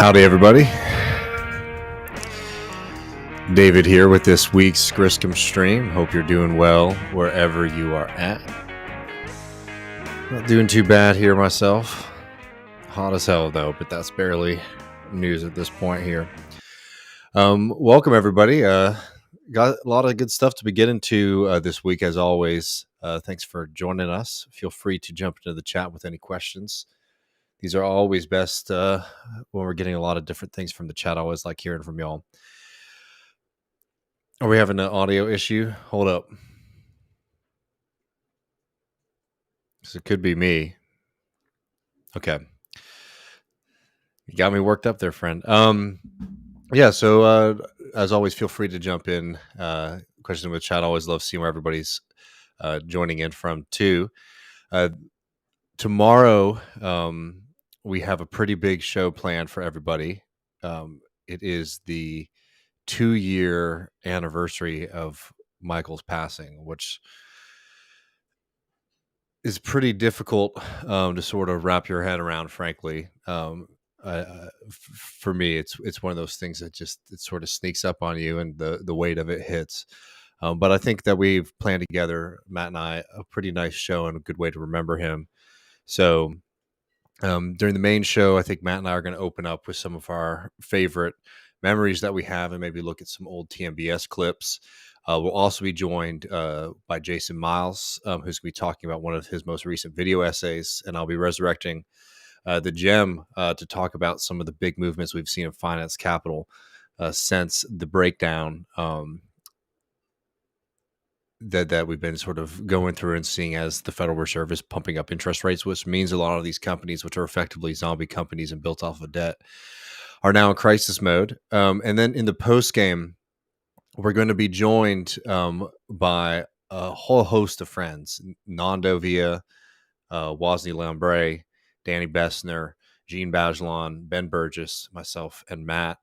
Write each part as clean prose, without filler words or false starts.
Howdy, everybody. David here with this week's Griscom stream. Hope you're doing well wherever you are at. Not doing too bad here myself. Hot as hell, though, but that's barely news at this point here. Welcome, everybody. Got a lot of good stuff to be getting to this week, as always. Thanks for joining us. Feel free to jump into the chat with any questions. These are always best when we're getting a lot of different things from the chat. I always like hearing from y'all. Are we having an audio issue? Hold up. So it could be me. Okay. You got me worked up there, friend. Yeah, so as always, feel free to jump in. Questions in the chat. I always love seeing where everybody's joining in from, too. Tomorrow, we have a pretty big show planned for everybody. It is the 2-year anniversary of Michael's passing, which is pretty difficult to sort of wrap your head around, frankly. For me, it's one of those things that just it sort of sneaks up on you and the weight of it hits. But I think that we've planned together, Matt and I, a pretty nice show and a good way to remember him. So during the main show, I think Matt and I are going to open up with some of our favorite memories that we have and maybe look at some old TMBS clips. We'll also be joined by Jason Miles, who's going to be talking about one of his most recent video essays. And I'll be resurrecting the gem to talk about some of the big movements we've seen in finance capital since the breakdown that we've been sort of going through and seeing as the Federal Reserve is pumping up interest rates, which means a lot of these companies, which are effectively zombie companies and built off of debt, are now in crisis mode. And then in the post game, we're going to be joined by a whole host of friends: Nando Villa, Wozni Lambre, Danny Bessner, Gene Bajelon, Ben Burgess, myself, and Matt.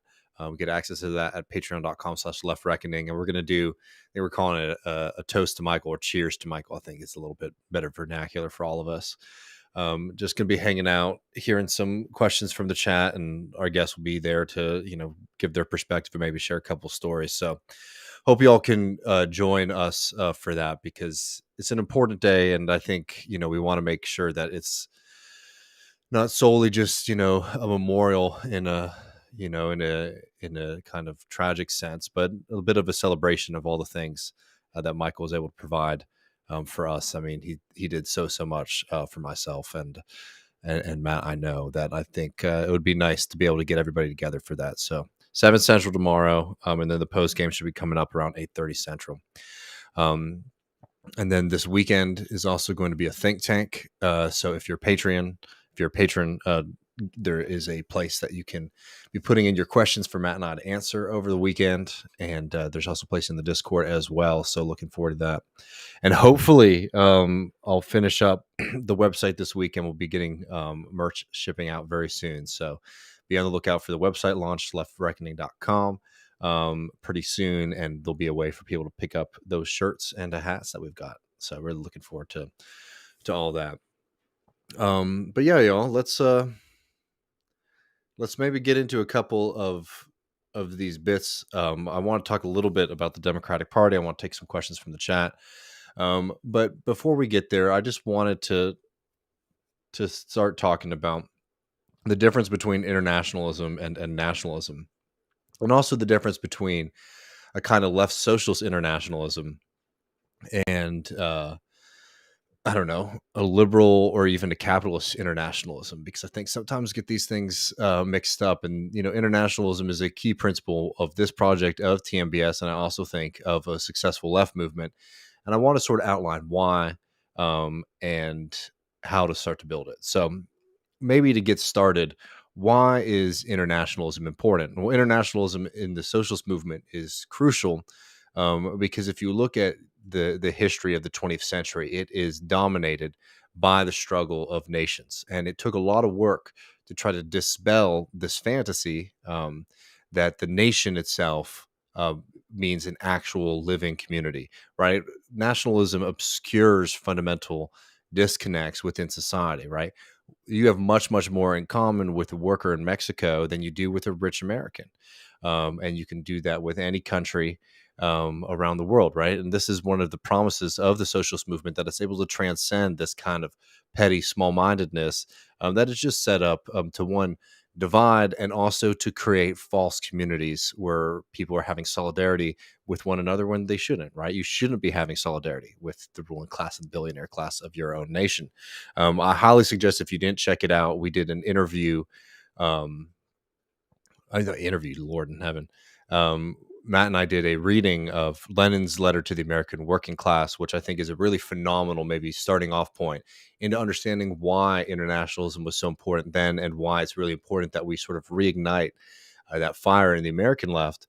We get access to that at patreon.com/leftreckoning. And we're going to do, they were calling it a toast to Michael or cheers to Michael. I think it's a little bit better vernacular for all of us. Just going to be hanging out, hearing some questions from the chat, and our guests will be there to, give their perspective and maybe share a couple stories. So hope you all can join us for that, because it's an important day. And I think, we want to make sure that it's not solely just, a memorial in a kind of tragic sense, but a bit of a celebration of all the things that Michael was able to provide for us. I mean, he did so much for myself and Matt. I know that I think it would be nice to be able to get everybody together for that. So 7 Central tomorrow, and then the post game should be coming up around 8:30 Central. And then this weekend is also going to be a think tank. So if you're a patron, there is a place that you can be putting in your questions for Matt and I to answer over the weekend. And there's also a place in the Discord as well. So looking forward to that. And hopefully I'll finish up the website this week, and we'll be getting merch shipping out very soon. So be on the lookout for the website launch, leftreckoning.com, pretty soon. And there'll be a way for people to pick up those shirts and the hats that we've got. So really looking forward to all that. But yeah, y'all, let's maybe get into a couple of these bits. I want to talk a little bit about the Democratic Party. I want to take some questions from the chat. But before we get there, I just wanted to start talking about the difference between internationalism and nationalism, and also the difference between a kind of left socialist internationalism and a liberal or even a capitalist internationalism, because I think sometimes get these things mixed up. And, internationalism is a key principle of this project of TMBS. And I also think of a successful left movement. And I want to sort of outline why and how to start to build it. So maybe to get started, why is internationalism important? Well, internationalism in the socialist movement is crucial because if you look at the history of the 20th century, it is dominated by the struggle of nations. And it took a lot of work to try to dispel this fantasy that the nation itself means an actual living community, right? Nationalism obscures fundamental disconnects within society, right? You have much, much more in common with a worker in Mexico than you do with a rich American. And you can do that with any country around the world, right? And this is one of the promises of the socialist movement, that it's able to transcend this kind of petty small mindedness that is just set up to one, divide, and also to create false communities where people are having solidarity with one another when they shouldn't, right? You shouldn't be having solidarity with the ruling class and billionaire class of your own nation. I highly suggest, if you didn't check it out, we did an interview. Um, I know, interviewed, Lord in heaven. Um, Matt and I did a reading of Lenin's letter to the American working class, which I think is a really phenomenal, maybe starting off point into understanding why internationalism was so important then, and why it's really important that we sort of reignite that fire in the American left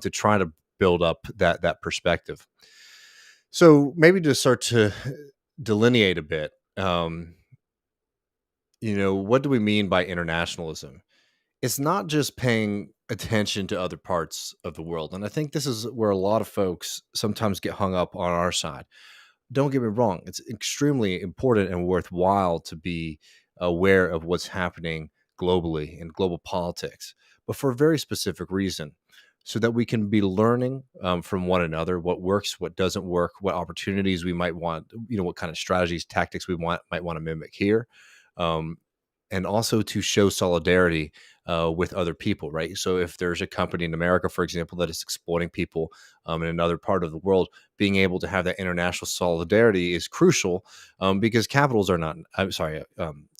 to try to build up that perspective. So maybe to start to delineate a bit, what do we mean by internationalism? It's not just paying attention to other parts of the world. And I think this is where a lot of folks sometimes get hung up on our side. Don't get me wrong, it's extremely important and worthwhile to be aware of what's happening globally in global politics, but for a very specific reason. So that we can be learning from one another what works, what doesn't work, what opportunities we might want, what kind of strategies, tactics we might want to mimic here. Um, and also to show solidarity with other people, right? So if there's a company in America, for example, that is exploiting people in another part of the world, being able to have that international solidarity is crucial because capitals are not, I'm sorry,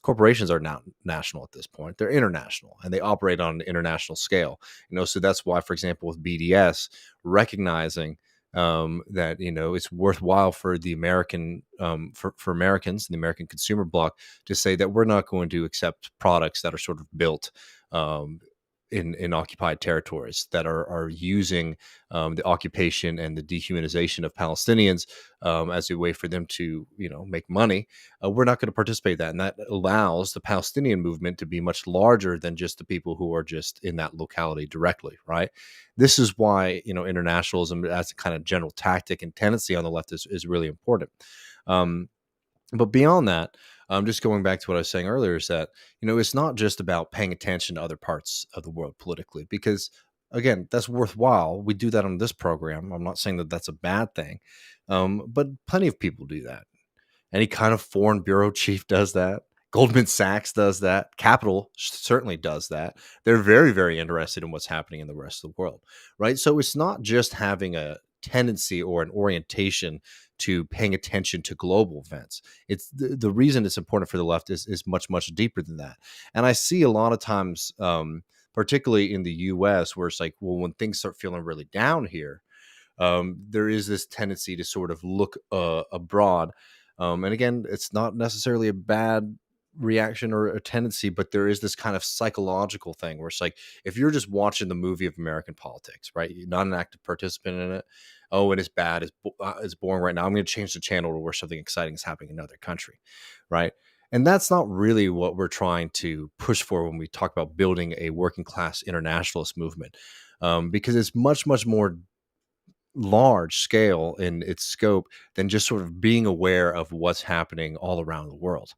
corporations are not national at this point. They're international and they operate on an international scale. So that's why, for example, with BDS, recognizing that it's worthwhile for the American for Americans, the American consumer bloc, to say that we're not going to accept products that are sort of built um, in occupied territories, that are using the occupation and the dehumanization of Palestinians as a way for them to make money. We're not going to participate in that, and that allows the Palestinian movement to be much larger than just the people who are just in that locality directly, right? This is why internationalism as a kind of general tactic and tendency on the left is really important. Um, but beyond that, just going back to what I was saying earlier, is that it's not just about paying attention to other parts of the world politically, because again, that's worthwhile. We do that on this program. I'm not saying that that's a bad thing, but plenty of people do that. Any kind of foreign bureau chief does that. Goldman Sachs does that. Capital certainly does that. They're very, very interested in what's happening in the rest of the world, right? So it's not just having a tendency or an orientation to paying attention to global events. It's the reason it's important for the left is much, much deeper than that. And I see a lot of times, particularly in the US, where it's like, well, when things start feeling really down here, there is this tendency to sort of look abroad. And again, it's not necessarily a bad reaction or a tendency, but there is this kind of psychological thing where it's like, if you're just watching the movie of American politics, right? You're not an active participant in it. Oh, and it's bad. It's boring right now. I'm going to change the channel to where something exciting is happening in another country, right? And that's not really what we're trying to push for when we talk about building a working class internationalist movement, because it's much, much more large scale in its scope than just sort of being aware of what's happening all around the world.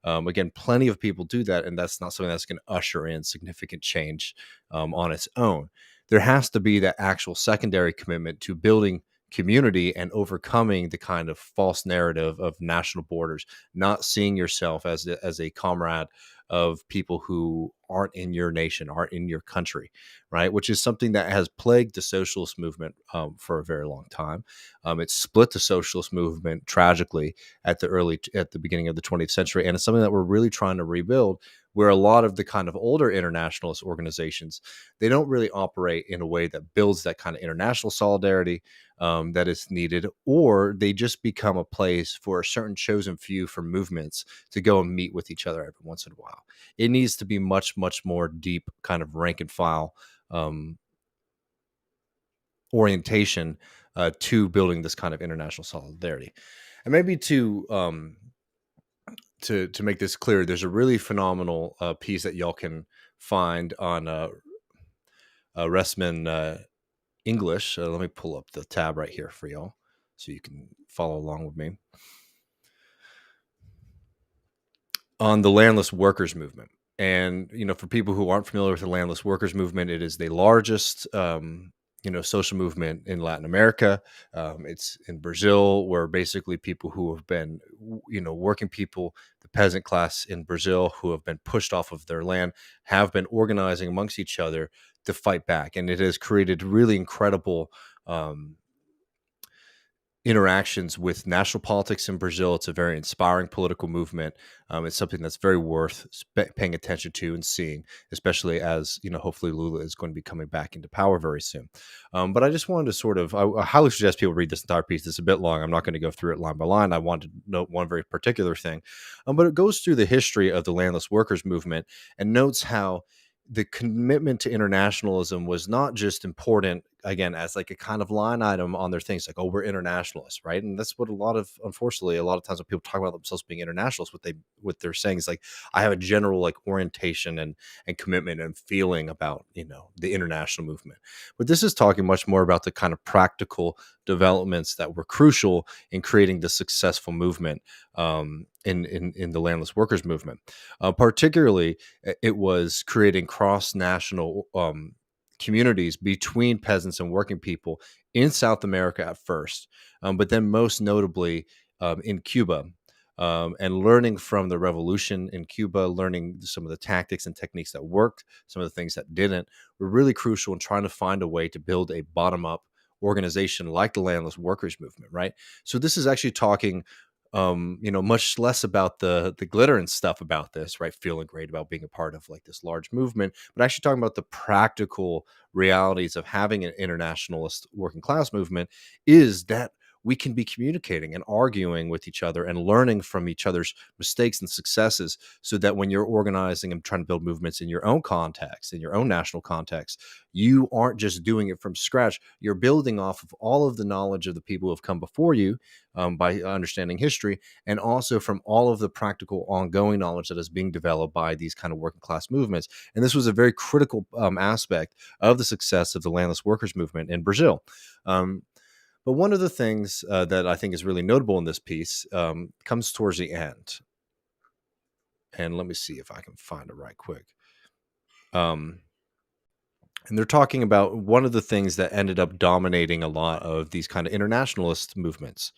Again, plenty of people do that, and that's not something that's going to usher in significant change on its own. There has to be that actual secondary commitment to building community and overcoming the kind of false narrative of national borders, not seeing yourself as a comrade of people who aren't in your nation, aren't in your country, right? Which is something that has plagued the socialist movement for a very long time. It split the socialist movement tragically at the beginning of the 20th century, and it's something that we're really trying to rebuild. Where a lot of the kind of older internationalist organizations, they don't really operate in a way that builds that kind of international solidarity that is needed, or they just become a place for a certain chosen few for movements to go and meet with each other every once in a while. It needs to be much, much more deep kind of rank and file um, orientation to building this kind of international solidarity. And maybe to make this clear, there's a really phenomenal piece that y'all can find on Ressman English. Let me pull up the tab right here for y'all so you can follow along with me. on the landless workers movement. And for people who aren't familiar with the landless workers movement, it is the largest social movement in Latin America. It's in Brazil, where basically people who have been working people, the peasant class in Brazil, who have been pushed off of their land, have been organizing amongst each other to fight back. And it has created really incredible interactions with national politics in Brazil. It's a very inspiring political movement. It's something that's very worth paying attention to and seeing, especially as hopefully Lula is going to be coming back into power very soon. But I just wanted to I highly suggest people read this entire piece. It's a bit long. I'm not going to go through it line by line. I wanted to note one very particular thing, but it goes through the history of the landless workers movement and notes how the commitment to internationalism was not just important, again, as like a kind of line item on their things, like, oh, we're internationalists, right? And that's what unfortunately, a lot of times when people talk about themselves being internationalists, what they're saying is like, I have a general like orientation and commitment and feeling about the international movement. But this is talking much more about the kind of practical developments that were crucial in creating the successful movement in the landless workers movement. Particularly, it was creating cross-national communities between peasants and working people in South America at first, but then most notably in Cuba. And learning from the revolution in Cuba, learning some of the tactics and techniques that worked, some of the things that didn't, were really crucial in trying to find a way to build a bottom-up organization like the landless workers movement, right? So this is actually talking much less about the glitter and stuff about this, right? Feeling great about being a part of like this large movement, but actually talking about the practical realities of having an internationalist working class movement is that we can be communicating and arguing with each other and learning from each other's mistakes and successes, so that when you're organizing and trying to build movements in your own context, in your own national context, you aren't just doing it from scratch. You're building off of all of the knowledge of the people who have come before you, by understanding history, and also from all of the practical ongoing knowledge that is being developed by these kind of working class movements. And this was a very critical aspect of the success of the landless workers movement in Brazil. But one of the things that I think is really notable in this piece comes towards the end. And let me see if I can find it right quick. And they're talking about one of the things that ended up dominating a lot of these kind of internationalist movements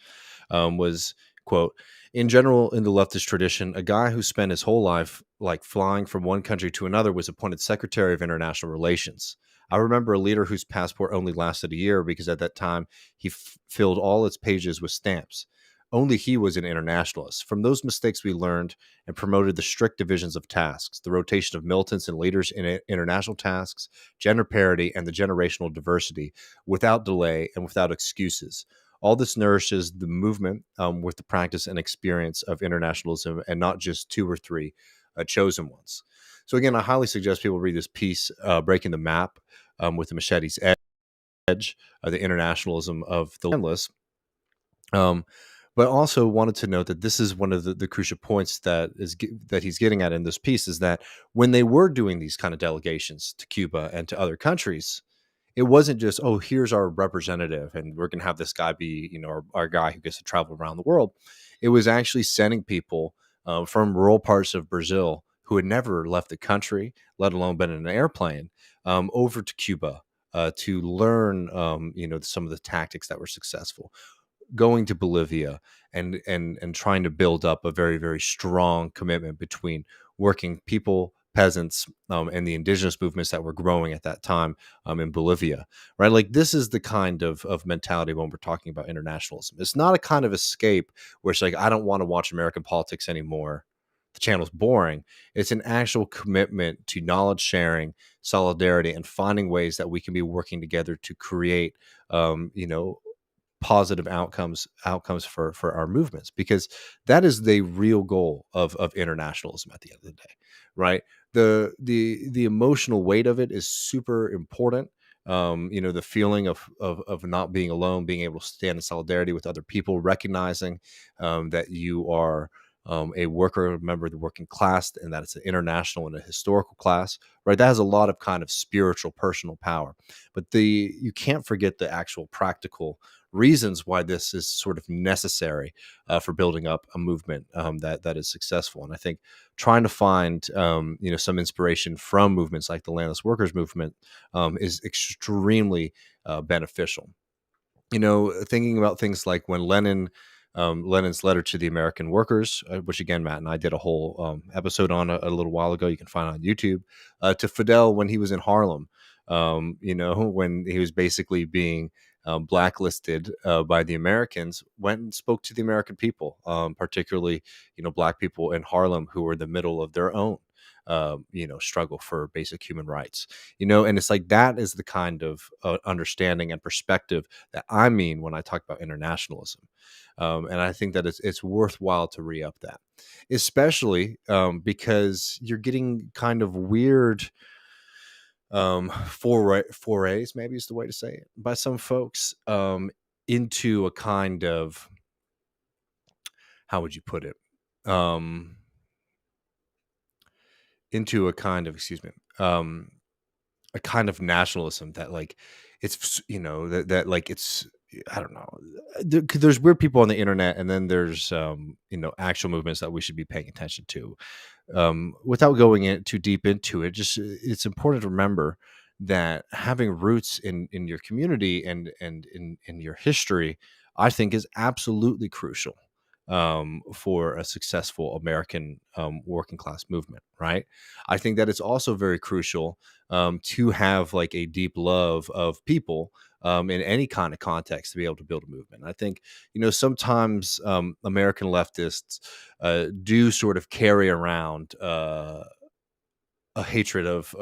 was, quote, in general, in the leftist tradition, a guy who spent his whole life like flying from one country to another was appointed Secretary of International Relations. I remember a leader whose passport only lasted a year because at that time he filled all its pages with stamps. Only he was an internationalist. From those mistakes, we learned and promoted the strict divisions of tasks, the rotation of militants and leaders in international tasks, gender parity, and the generational diversity without delay and without excuses. All this nourishes the movement with the practice and experience of internationalism, and not just two or three chosen ones. So again, I highly suggest people read this piece, Breaking the Map with the Machete's Edge, the internationalism of the landless. But also wanted to note that this is one of the crucial points that he's getting at in this piece, is that when they were doing these kind of delegations to Cuba and to other countries, it wasn't just, oh, here's our representative and we're going to have this guy be, our guy who gets to travel around the world. It was actually sending people from rural parts of Brazil who had never left the country, let alone been in an airplane, over to Cuba to learn, some of the tactics that were successful, going to Bolivia and trying to build up a very, very strong commitment between working people, peasants, and the indigenous movements that were growing at that time in Bolivia, right? Like, this is the kind of mentality when we're talking about internationalism. It's not a kind of escape where it's like, I don't want to watch American politics anymore, the channel's boring. It's an actual commitment to knowledge sharing, solidarity, and finding ways that we can be working together to create, positive outcomes for our movements, because that is the real goal of internationalism at the end of the day, right? The emotional weight of it is super important. The feeling of not being alone, being able to stand in solidarity with other people, recognizing that you are a worker, a member of the working class, and that it's an international and a historical class, right? That has a lot of kind of spiritual, personal power. But you can't forget the actual practical reasons why this is sort of necessary for building up a movement that is successful. And I think trying to find some inspiration from movements like the landless workers movement is extremely beneficial. Thinking about things like when Lenin's letter to the American workers, which again, Matt and I did a whole episode on a little while ago. You can find on YouTube. To Fidel when he was in Harlem, when he was basically being blacklisted by the Americans, went and spoke to the American people, particularly black people in Harlem who were in the middle of their own struggle for basic human rights. And it's like that is the kind of understanding and perspective that I mean when I talk about internationalism. And I think that it's worthwhile to re-up that, especially because you're getting kind of weird forays, maybe is the way to say it, by some folks into a kind of, how would you put it? Into a kind of, excuse me, a kind of nationalism that like it's that like it's, I don't know, there's weird people on the internet, and then there's actual movements that we should be paying attention to. Without going in too deep into it, just it's important to remember that having roots in your community and in your history, I think, is absolutely crucial for a successful American working class movement, right? I think that it's also very crucial to have like a deep love of people in any kind of context to be able to build a movement. I think, sometimes American leftists do sort of carry around a hatred of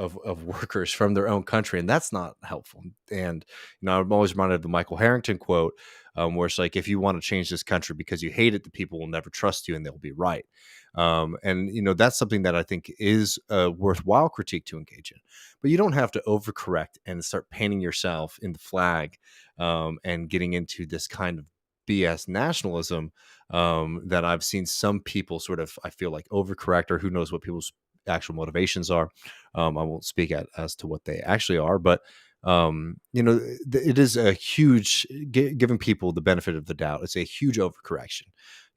workers from their own country, and that's not helpful. And I'm always reminded of the Michael Harrington quote, where it's like, if you want to change this country because you hate it, the people will never trust you, and they'll be right. And that's something that I think is a worthwhile critique to engage in. But you don't have to overcorrect and start painting yourself in the flag and getting into this kind of BS nationalism that I've seen some people sort of, I feel like, overcorrect, or who knows what people's actual motivations are. I won't speak as to what they actually are, but it is a huge, giving people the benefit of the doubt, it's a huge overcorrection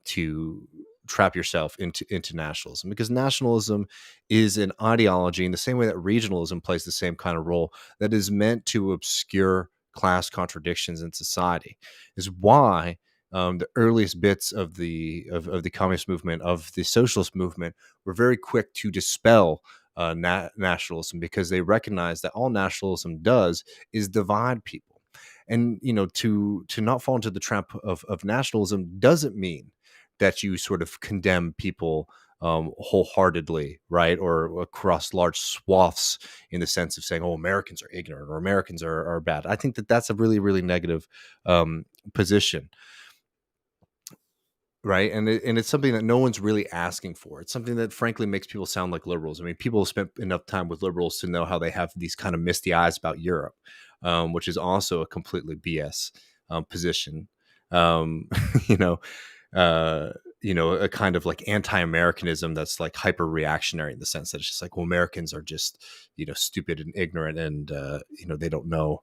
to trap yourself into nationalism, because nationalism is an ideology in the same way that regionalism plays the same kind of role, that is meant to obscure class contradictions in society. Is why the earliest bits of the communist movement, of the socialist movement, were very quick to dispel nationalism, because they recognize that all nationalism does is divide people. And to not fall into the trap of nationalism doesn't mean that you sort of condemn people wholeheartedly, right? Or across large swaths, in the sense of saying, oh, Americans are ignorant, or Americans are bad. I think that that's a really, really negative position. Right. And it's something that no one's really asking for. It's something that frankly makes people sound like liberals. I mean, people have spent enough time with liberals to know how they have these kind of misty eyes about Europe, which is also a completely BS position. you know, a kind of like anti-Americanism that's like hyper reactionary, in the sense that it's just like, well, Americans are just, stupid and ignorant, and, they don't know.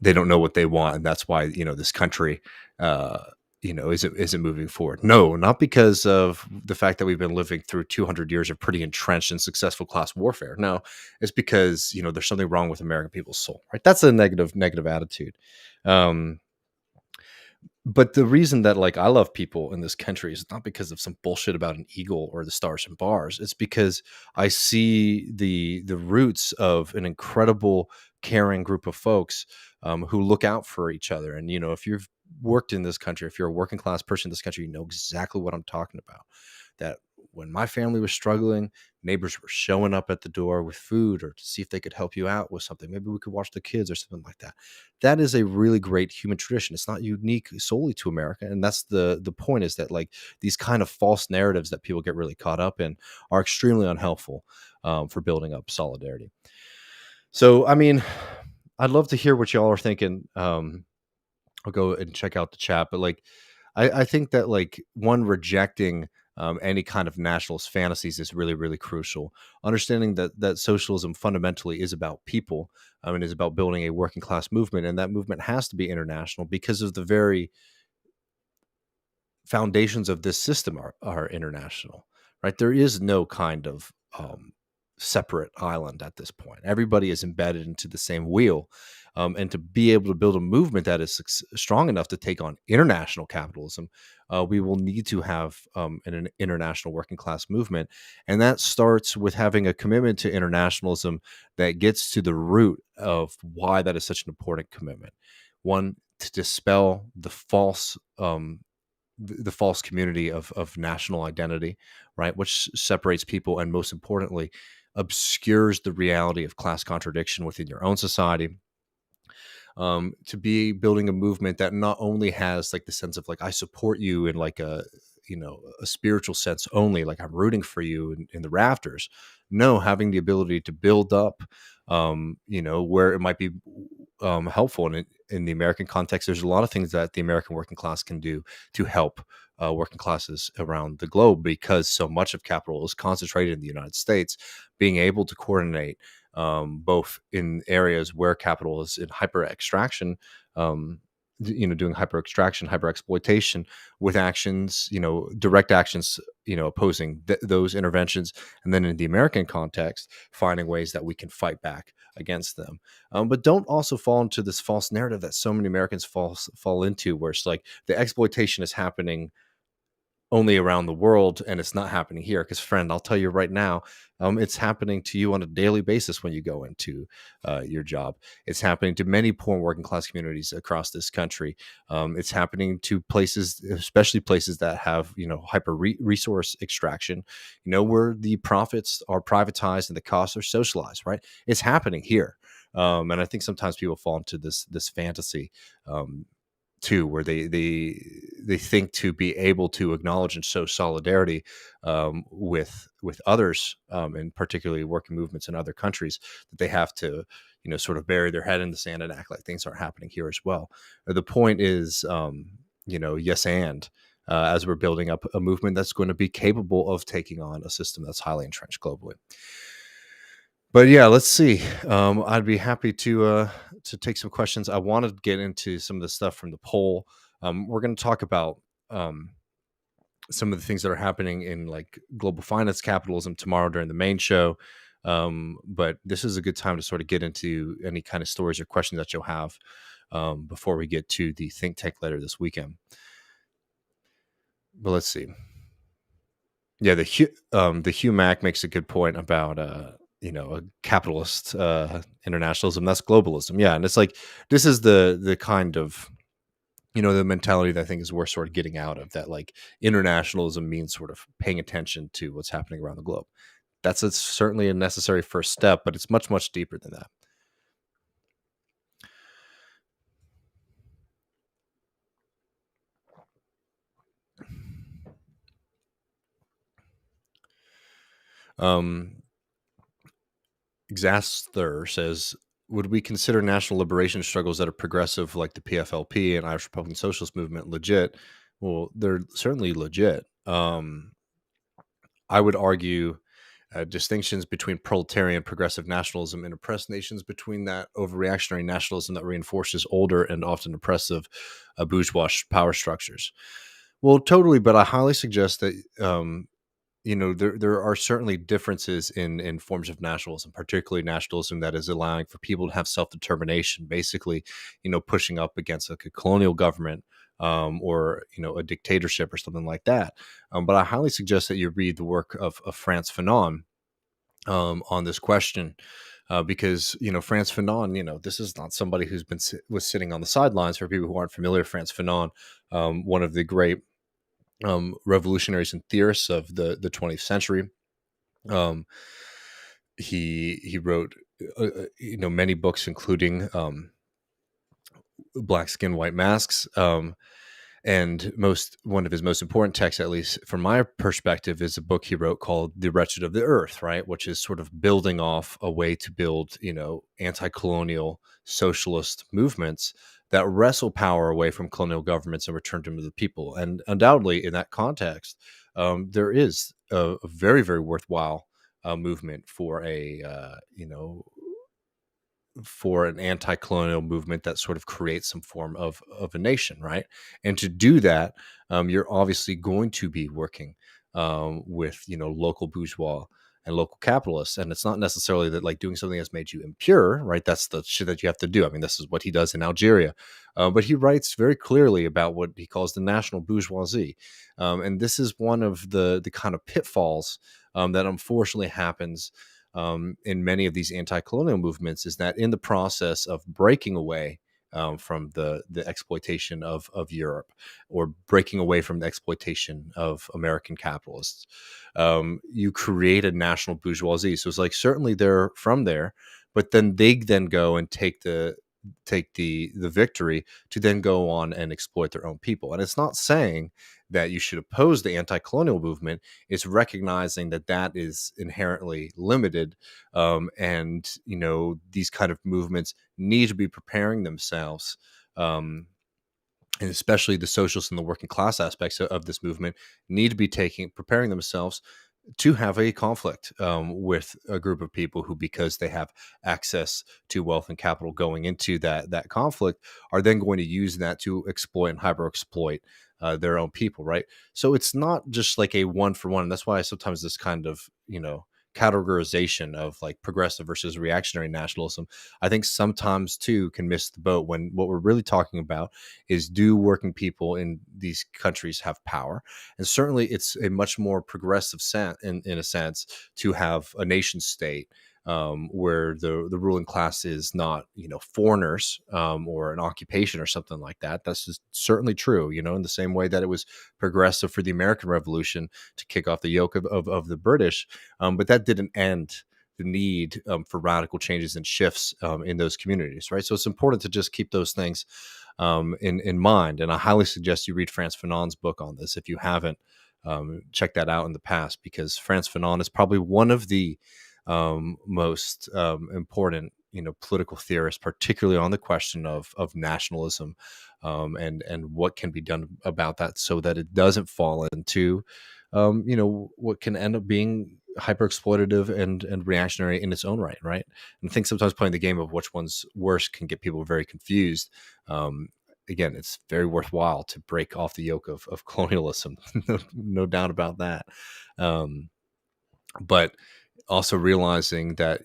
They don't know what they want, and that's why this country isn't moving forward. No, not because of the fact that we've been living through 200 years of pretty entrenched and successful class warfare. No, it's because there's something wrong with American people's soul, right? That's a negative attitude. But the reason that like I love people in this country is not because of some bullshit about an eagle or the stars and bars. It's because I see the roots of an incredible, caring group of folks who look out for each other. And if you've worked in this country, if you're a working class person in this country, you know exactly what I'm talking about. That when my family was struggling, neighbors were showing up at the door with food, or to see if they could help you out with something. Maybe we could watch the kids or something like that. That is a really great human tradition. It's not unique solely to America. And that's the point, is that like these kind of false narratives that people get really caught up in are extremely unhelpful for building up solidarity. So, I mean, I'd love to hear what y'all are thinking. I'll go and check out the chat, but like, I think that like, one, rejecting any kind of nationalist fantasies is really, really crucial. Understanding that socialism fundamentally is about people, and is about building a working class movement, and that movement has to be international because of the very foundations of this system are international, right? There is no kind of separate island at this point. Everybody is embedded into the same wheel. And to be able to build a movement that is strong enough to take on international capitalism, we will need to have an international working class movement. And that starts with having a commitment to internationalism that gets to the root of why that is such an important commitment. One, to dispel the false community of national identity, right, which separates people and, most importantly, obscures the reality of class contradiction within your own society. To be building a movement that not only has like the sense of like I support you in like a spiritual sense only, like I'm rooting for you in the rafters. No, having the ability to build up, where it might be helpful. And in the American context, there's a lot of things that the American working class can do to help working classes around the globe, because so much of capital is concentrated in the United States. Being able to coordinate both in areas where capital is in hyper extraction, doing hyper extraction, hyper exploitation, with actions, direct actions, opposing those interventions, and then in the American context, finding ways that we can fight back against them. But don't also fall into this false narrative that so many Americans fall into, where it's like the exploitation is happening only around the world and it's not happening here. Because, friend, I'll tell you right now, it's happening to you on a daily basis when you go into your job. It's happening to many poor and working class communities across this country. It's happening to places, especially places that have hyper resource extraction, where the profits are privatized and the costs are socialized, right? It's happening here. And I think sometimes people fall into this fantasy too, where they think to be able to acknowledge and show solidarity with others, and particularly working movements in other countries, that they have to sort of bury their head in the sand and act like things aren't happening here as well. The point is, yes, and as we're building up a movement that's going to be capable of taking on a system that's highly entrenched globally. But yeah, let's see. I'd be happy to take some questions. I want to get into some of the stuff from the poll. We're going to talk about some of the things that are happening in like global finance capitalism tomorrow during the main show. But this is a good time to sort of get into any kind of stories or questions that you'll have before we get to the think tank later this weekend. But let's see. Yeah, the Hugh Mack makes a good point about a capitalist internationalism. That's globalism. Yeah, and it's like this is the kind of the mentality that I think is worth sort of getting out of, that like internationalism means sort of paying attention to what's happening around the globe. That's certainly a necessary first step, but it's much, much deeper than that. Exaster says, would we consider national liberation struggles that are progressive, like the PFLP and Irish Republican Socialist Movement, legit? Well, they're certainly legit. I would argue distinctions between proletarian progressive nationalism and oppressed nations, between that overreactionary nationalism that reinforces older and often oppressive bourgeois power structures. Well, totally, but I highly suggest that there are certainly differences in forms of nationalism, particularly nationalism that is allowing for people to have self-determination, basically, pushing up against like a colonial government, or a dictatorship or something like that. But I highly suggest that you read the work of Frantz Fanon on this question, because Frantz Fanon, this is not somebody who's was sitting on the sidelines. For people who aren't familiar, Frantz Fanon, one of the great revolutionaries and theorists of the 20th century. He wrote many books, including Black Skin, White Masks, and one of his most important texts, at least from my perspective, is a book he wrote called The Wretched of the Earth, right, which is sort of building off a way to build anti-colonial socialist movements that wrestle power away from colonial governments and return them to the people. And undoubtedly, in that context, there is a very, very worthwhile movement for for an anti-colonial movement that sort of creates some form of a nation, right? And to do that, you're obviously going to be working with local bourgeois and local capitalists, and it's not necessarily that like doing something that's made you impure, right? That's the shit that you have to do. I mean, this is what he does in Algeria, but he writes very clearly about what he calls the national bourgeoisie, and this is one of the kind of pitfalls that unfortunately happens in many of these anti-colonial movements, is that in the process of breaking away from the exploitation of Europe, or breaking away from the exploitation of American capitalists, you create a national bourgeoisie. So it's like certainly they're from there, but then they then go and take the victory to then go on and exploit their own people. And it's not saying that you should oppose the anti-colonial movement. It's recognizing that that is inherently limited, and these kind of movements need to be preparing themselves, and especially the socialists and the working class aspects of this movement need to be preparing themselves to have a conflict with a group of people who, because they have access to wealth and capital going into that conflict, are then going to use that to exploit and hyper exploit their own people, right? So it's not just like a one for one. And that's why sometimes this kind of categorization of like progressive versus reactionary nationalism, I think sometimes too can miss the boat, when what we're really talking about is, do working people in these countries have power? And certainly it's a much more progressive sense, in a sense, to have a nation state where the ruling class is not foreigners, or an occupation or something like that. That's just certainly true, in the same way that it was progressive for the American Revolution to kick off the yoke of the British, but that didn't end the need for radical changes and shifts in those communities, right? So it's important to just keep those things in mind. And I highly suggest you read Frantz Fanon's book on this if you haven't. Check that out in the past, because Frantz Fanon is probably one of the most important political theorists, particularly on the question of nationalism, and what can be done about that so that it doesn't fall into what can end up being hyper exploitative and reactionary in its own right. And I think sometimes playing the game of which one's worse can get people very confused. Again, it's very worthwhile to break off the yoke of colonialism. No doubt about that. But also realizing that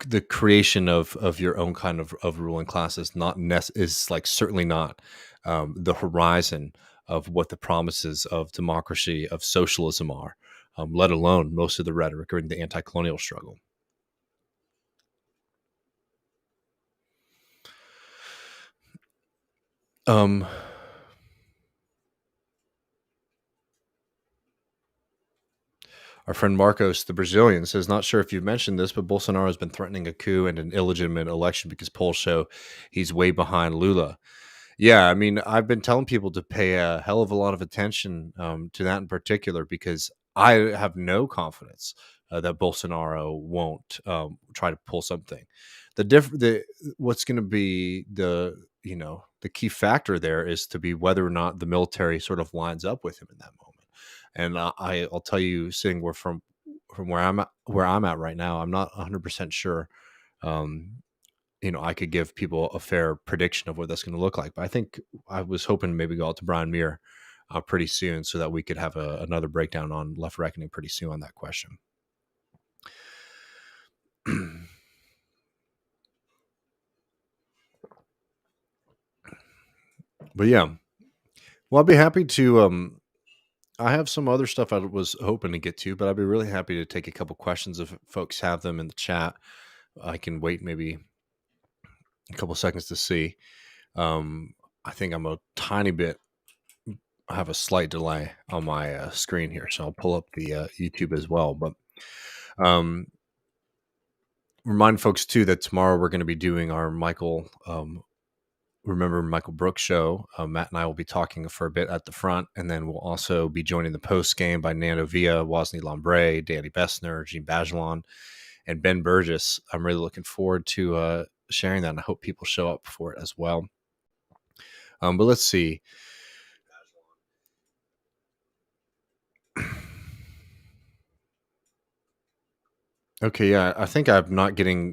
the creation of your own kind of ruling class is not is like certainly not the horizon of what the promises of democracy, of socialism are, let alone most of the rhetoric or the anti-colonial struggle. Um, Our friend Marcos, the Brazilian, says, not sure if you've mentioned this, but Bolsonaro has been threatening a coup and an illegitimate election because polls show he's way behind Lula. Yeah, I mean, I've been telling people to pay a hell of a lot of attention to that in particular, because I have no confidence that Bolsonaro won't try to pull something. What's going to be the key factor there is to be whether or not the military sort of lines up with him in that moment. And I'll tell you, sitting from where I'm at right now, I'm not 100% sure. Um, I could give people a fair prediction of what that's going to look like. But I think I was hoping to maybe go out to Brian Muir pretty soon, so that we could have another breakdown on Left Reckoning pretty soon on that question. But yeah, well, I'd be happy to. I have some other stuff I was hoping to get to, but I'd be really happy to take a couple questions if folks have them in the chat. I can wait maybe a couple seconds to see. I think I'm a tiny bit. I have a slight delay on my screen here, so I'll pull up the YouTube as well. But um, remind folks too that tomorrow we're going to be doing our Remember Michael Brooks show. Matt and I will be talking for a bit at the front, and then we'll also be joining the post game by Nando Villa, Wozni Lambre, Danny Bessner, Gene Bajelon, and Ben Burgess. I'm really looking forward to sharing that, and I hope people show up for it as well. But let's see. Okay, yeah, I think I'm not getting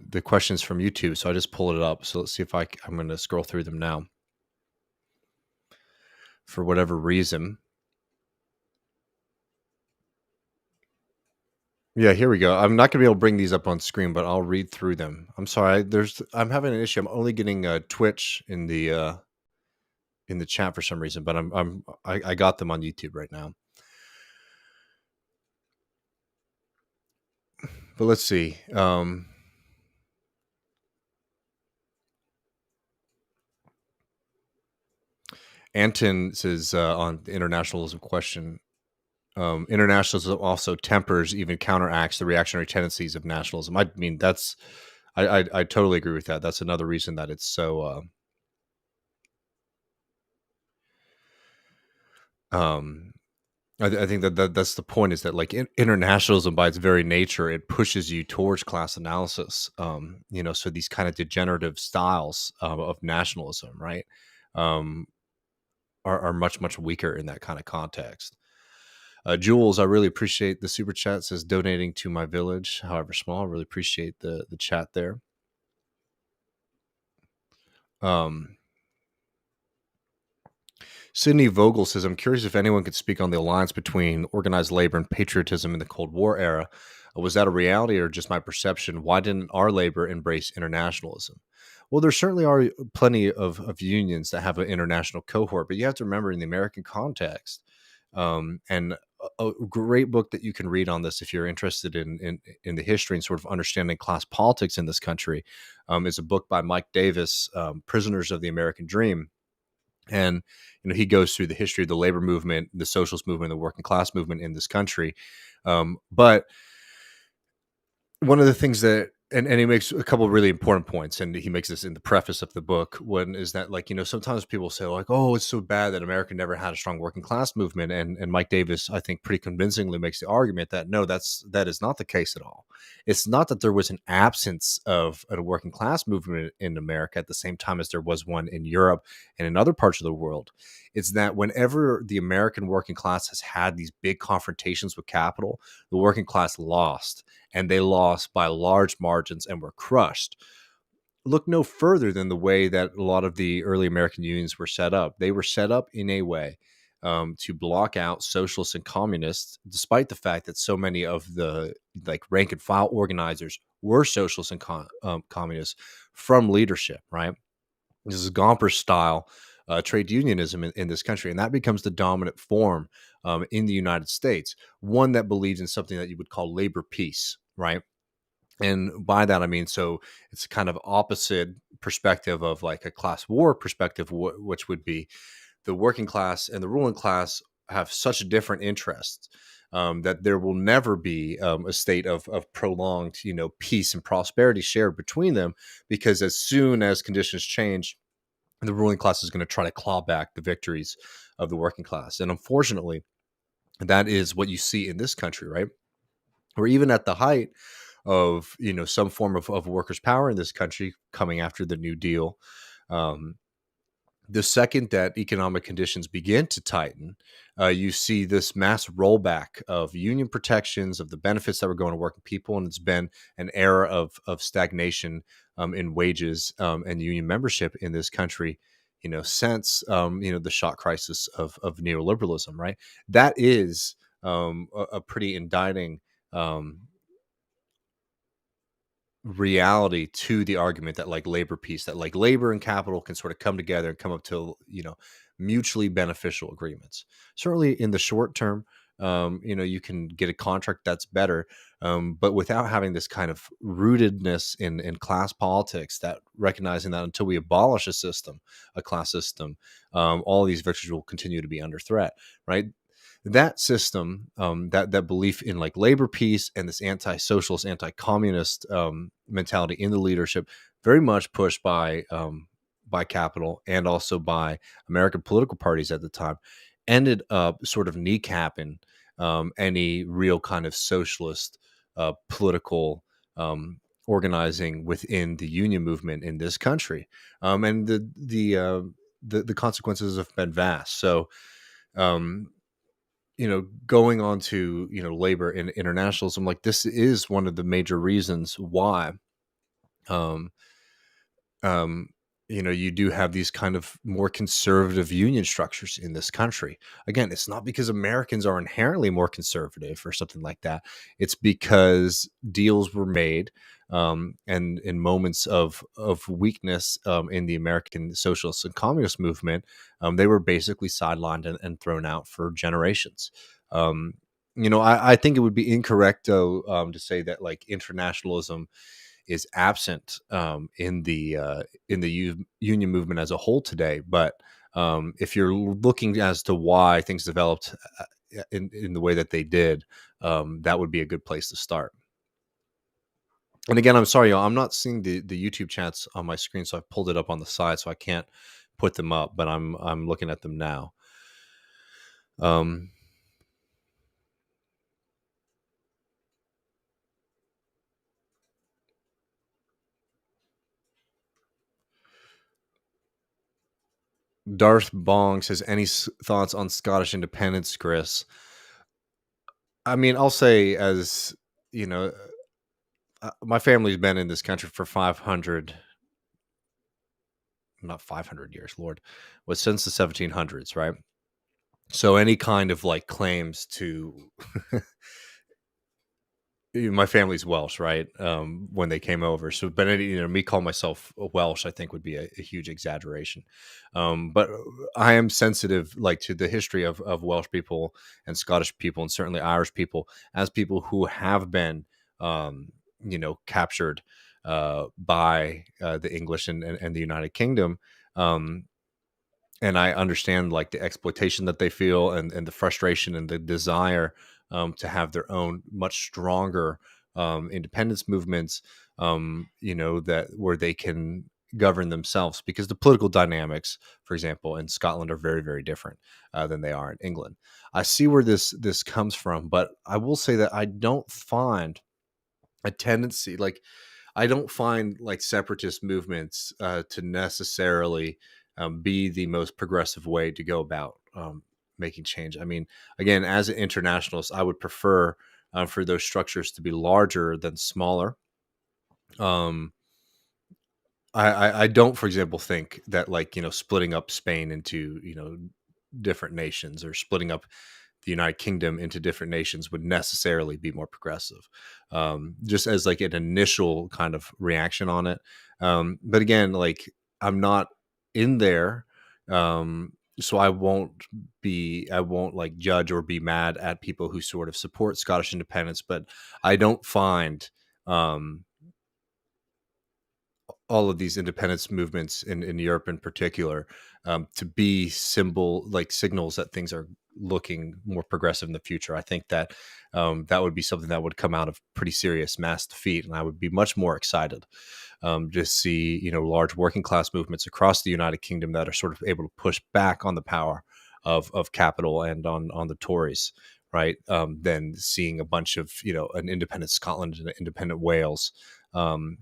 the questions from YouTube, so I just pulled it up. So let's see if I'm going to scroll through them now for whatever reason. Yeah, here we go. I'm not going to be able to bring these up on screen, but I'll read through them. I'm sorry. I'm having an issue. I'm only getting Twitch in the chat for some reason, but I got them on YouTube right now. But let's see. Anton says on the internationalism question, internationalism also tempers, even counteracts the reactionary tendencies of nationalism. I mean, I totally agree with that. That's another reason that it's so. Um, I think that's the point, is that like internationalism by its very nature, it pushes you towards class analysis. So these kind of degenerative styles of nationalism, right, um, are much weaker in that kind of context. Jules, I really appreciate the super chat. Says donating to my village, however small. I really appreciate the chat there. Um, Sydney Vogel says, I'm curious if anyone could speak on the alliance between organized labor and patriotism in the Cold War era. Was that a reality or just my perception? Why didn't our labor embrace internationalism? Well, there certainly are plenty of unions that have an international cohort, but you have to remember in the American context, and a great book that you can read on this if you're interested in the history and sort of understanding class politics in this country, is a book by Mike Davis, Prisoners of the American Dream. And he goes through the history of the labor movement, the socialist movement, the working class movement in this country. But one of the things that, and he makes a couple of really important points, and he makes this in the preface of the book. One is that, like, sometimes people say, like, oh, it's so bad that America never had a strong working class movement. And Mike Davis, I think, pretty convincingly makes the argument that no, that is not the case at all. It's not that there was an absence of a working class movement in America at the same time as there was one in Europe and in other parts of the world. It's that whenever the American working class has had these big confrontations with capital, the working class lost, and they lost by large margins and were crushed. Look no further than the way that a lot of the early American unions were set up. They were set up in a way to block out socialists and communists, despite the fact that so many of the like rank and file organizers were socialists and communists from leadership, right? This is Gomper style trade unionism in this country, and that becomes the dominant form in the United States. One that believes in something that you would call labor peace, right? And by that I mean, so it's kind of opposite perspective of like a class war perspective, which would be the working class and the ruling class have such different interests. That there will never be a state of prolonged, peace and prosperity shared between them, because as soon as conditions change, the ruling class is going to try to claw back the victories of the working class. And unfortunately, that is what you see in this country, right? Or even at the height of some form of workers' power in this country coming after the New Deal. The second that economic conditions begin to tighten, you see this mass rollback of union protections, of the benefits that were going to working people, and it's been an era of stagnation in wages and union membership in this country. Since the shock crisis of neoliberalism, right? That is a pretty indicting reality to the argument that like labor peace, that like labor and capital can sort of come together and come up to mutually beneficial agreements. Certainly in the short term, you can get a contract that's better, but without having this kind of rootedness in class politics, that recognizing that until we abolish a class system, all these victories will continue to be under threat, right? That system, that belief in like labor peace and this anti-socialist, anti-communist mentality in the leadership, very much pushed by capital and also by American political parties at the time, ended up sort of kneecapping any real kind of socialist political organizing within the union movement in this country, and the consequences have been vast. So. going on to labor and internationalism, like this is one of the major reasons why um um, you do have these kind of more conservative union structures in this country. Again, it's not because Americans are inherently more conservative or something like that. It's because deals were made, and in moments of weakness in the American socialist and communist movement, they were basically sidelined and thrown out for generations. Um, I think it would be incorrect though to say that like internationalism is absent in the union movement as a whole today. But if you're looking as to why things developed in the way that they did, that would be a good place to start. And again, I'm sorry, y'all, I'm not seeing the YouTube chats on my screen, so I've pulled it up on the side, so I can't put them up. But I'm looking at them now. Um, Darth Bong says, "Any thoughts on Scottish independence, Chris?" I mean, I'll say, as you know, my family's been in this country for 500, not 500 years, Lord, was since the 1700s, right? So any kind of like claims to my family's Welsh, right? When they came over. So, but me call myself a Welsh, I think would be a huge exaggeration. But I am sensitive, like to the history of Welsh people and Scottish people, and certainly Irish people, as people who have been, captured by the English and the United Kingdom. Um, and I understand like the exploitation that they feel, and the frustration and the desire to have their own much stronger independence movements, that where they can govern themselves, because the political dynamics, for example, in Scotland are very, very different than they are in England. I see where this comes from, but I will say that I don't find a tendency, like I don't find like separatist movements to necessarily be the most progressive way to go about making change. I mean, again, as an internationalist, I would prefer for those structures to be larger than smaller. Um, I don't, for example, think that like splitting up Spain into different nations, or splitting up the United Kingdom into different nations would necessarily be more progressive, just as like an initial kind of reaction on it. But again, like I'm not in there, so I won't like judge or be mad at people who sort of support Scottish independence. But I don't find all of these independence movements in Europe in particular to be signals that things are looking more progressive in the future. I think that that would be something that would come out of pretty serious mass defeat, and I would be much more excited to see large working class movements across the United Kingdom that are sort of able to push back on the power of capital and on the Tories. Right, than seeing a bunch of an independent Scotland and an independent Wales. Um,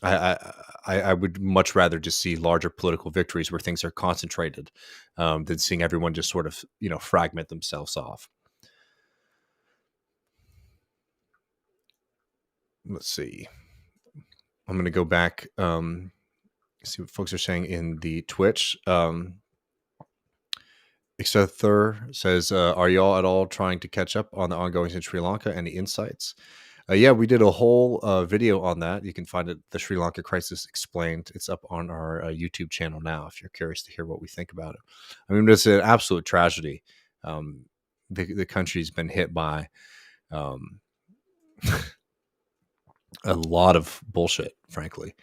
I would much rather just see larger political victories where things are concentrated, than seeing everyone just sort of fragment themselves off. Let's see. I'm going to go back, see what folks are saying in the Twitch. Exothur says, "Are y'all at all trying to catch up on the ongoings in Sri Lanka? Any insights?" Yeah, we did a whole video on that. You can find it, The Sri Lanka Crisis Explained. It's up on our YouTube channel now, if you're curious to hear what we think about it. I mean, it's an absolute tragedy. The country's been hit by um, a lot of bullshit, frankly.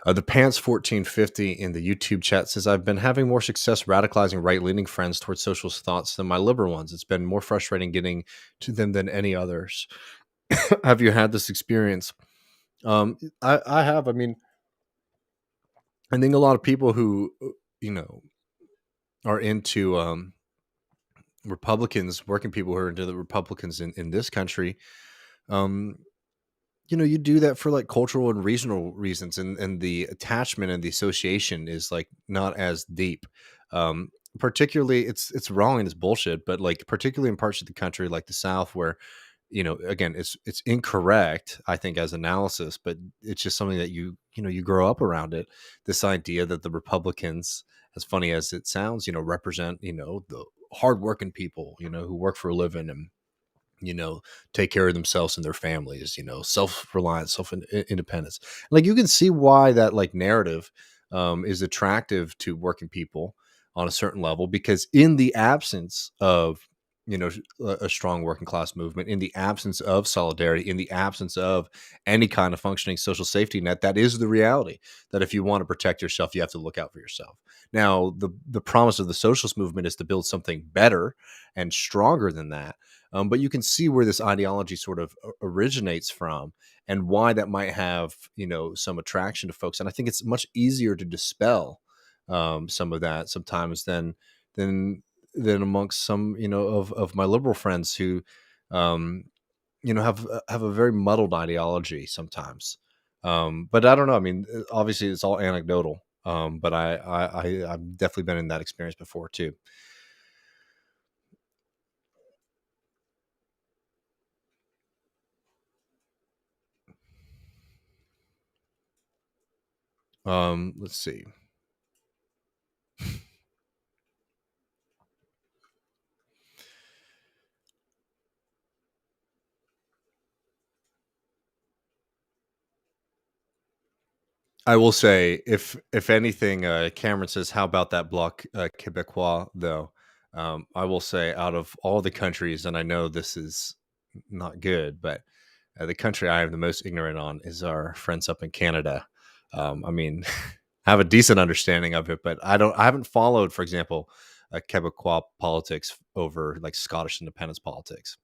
The Pants 1450 in the YouTube chat says, "I've been having more success radicalizing right-leaning friends towards socialist thoughts than my liberal ones. It's been more frustrating getting to them than any others." Have you had this experience? I have. I mean, I think a lot of people who are into Republicans, working people who are into the Republicans in this country, um, you do that for like cultural and regional reasons, and the attachment and the association is like not as deep. particularly it's wrong and it's bullshit, but like particularly in parts of the country like the South where again it's incorrect, I think, as analysis, but it's just something that you grow up around it. This idea that the Republicans, as funny as it sounds, represent the hardworking people who work for a living and you know take care of themselves and their families, self-reliance, self-independence. Like you can see why that like narrative is attractive to working people on a certain level, because in the absence of you know a strong working class movement, in the absence of solidarity, in the absence of any kind of functioning social safety net, that is the reality, that if you want to protect yourself, you have to look out for yourself. Now the promise of the socialist movement is to build something better and stronger than that. But you can see where this ideology sort of originates from, and why that might have some attraction to folks. And I think it's much easier to dispel some of that sometimes than than amongst some of my liberal friends who um, have a very muddled ideology sometimes. But I don't know. I mean, obviously it's all anecdotal. But I've definitely been in that experience before too. Let's see. I will say, if anything, Cameron says, "How about that bloc Québécois?" Though, I will say, out of all the countries, and I know this is not good, but the country I am the most ignorant on is our friends up in Canada. I mean, I have a decent understanding of it, but I haven't followed, for example, Quebecois politics over like Scottish independence politics.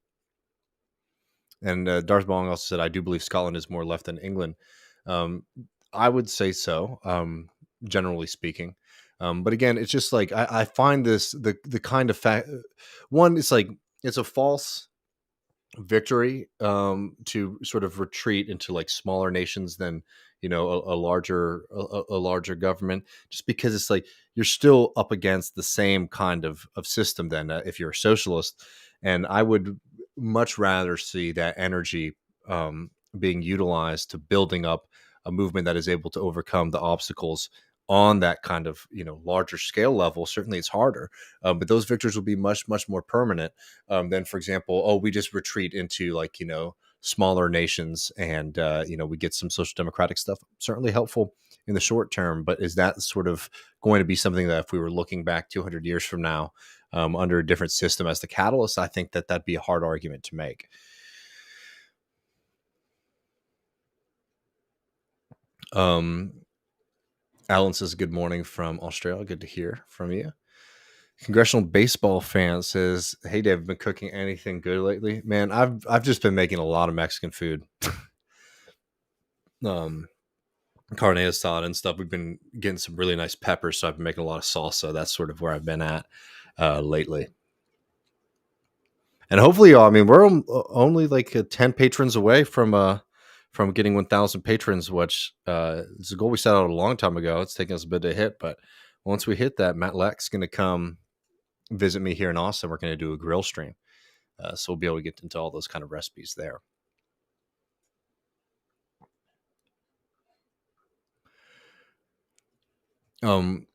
And Darth Bong also said, "I do believe Scotland is more left than England." Um, I would say so, generally speaking. But again, it's just like I find this the kind of fact. One, it's like it's a false victory to sort of retreat into like smaller nations than a larger government, just because it's like you're still up against the same kind of system than if you're a socialist. And I would much rather see that energy being utilized to building up a movement that is able to overcome the obstacles on that kind of larger scale level. Certainly it's harder, but those victories will be much more permanent than, for example, oh, we just retreat into like smaller nations and we get some social democratic stuff. Certainly helpful in the short term, but is that sort of going to be something that if we were looking back 200 years from now under a different system as the catalyst? I think that that'd be a hard argument to make. um Alan says good morning from Australia. Good to hear from you. Congressional baseball fan says, "Hey Dave, been cooking anything good lately?" Man, I've just been making a lot of Mexican food, um, carne asada and stuff. We've been getting some really nice peppers, so I've been making a lot of salsa. That's sort of where I've been at lately. And hopefully, I mean, we're only like 10 patrons away from getting 1,000 patrons, which is a goal we set out a long time ago. It's taking us a bit to hit, but once we hit that, Matt Leck's going to come visit me here in Austin. We're going to do a grill stream. So we'll be able to get into all those kind of recipes there. Um,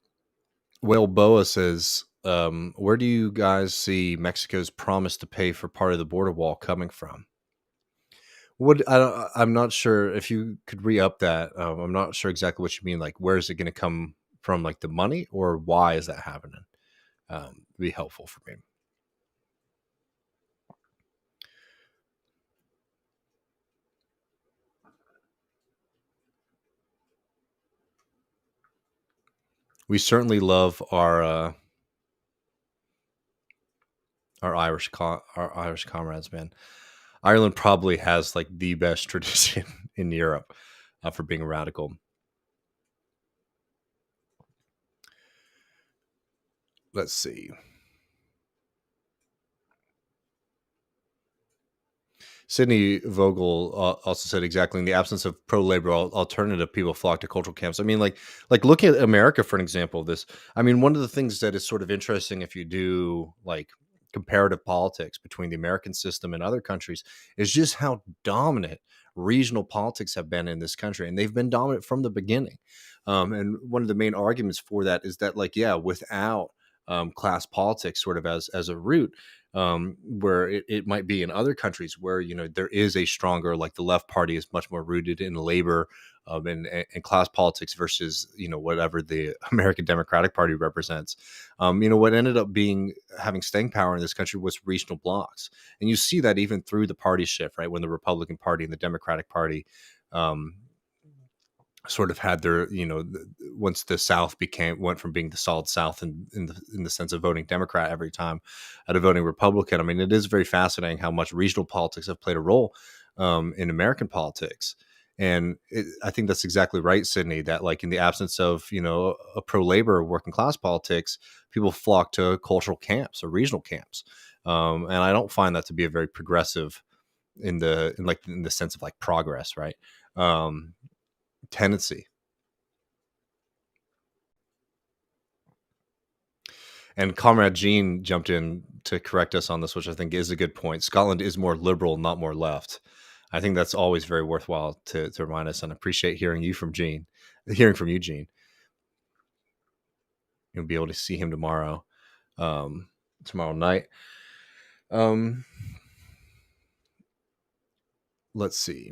Whale Boa says, where do you guys see Mexico's promise to pay for part of the border wall coming from? I'm not sure if you could re-up that. I'm not sure exactly what you mean. Like, where is it going to come from? Like the money, or why is that happening? Be helpful for me. We certainly love our Irish comrades, man. Ireland probably has like the best tradition in Europe for being radical. Let's see. Sidney Vogel also said exactly, in the absence of pro-labor alternative, people flock to cultural camps. I mean, like looking at America for an example of this. I mean, one of the things that is sort of interesting if you do like comparative politics between the American system and other countries is just how dominant regional politics have been in this country, and they've been dominant from the beginning. And one of the main arguments for that is that, like, yeah, without class politics, sort of as a root, where it might be in other countries where there is a stronger, like the left party is much more rooted in labor and class politics versus whatever the American Democratic Party represents. What ended up being having staying power in this country was regional blocks, and you see that even through the party shift, right? When the Republican Party and the Democratic Party um, sort of had their, once the South went from being the solid South in the sense of voting Democrat every time out of voting Republican. I mean, it is very fascinating how much regional politics have played a role in American politics. And I think that's exactly right, Sydney, that like in the absence of, a pro-labor working class politics, people flock to cultural camps or regional camps. And I don't find that to be a very progressive in the sense of like progress, right? Tendency. And Comrade Jean jumped in to correct us on this, which I think is a good point. Scotland is more liberal, not more left. I think that's always very worthwhile to remind us, and appreciate hearing from you, Gene. You'll be able to see him tomorrow night. Let's see.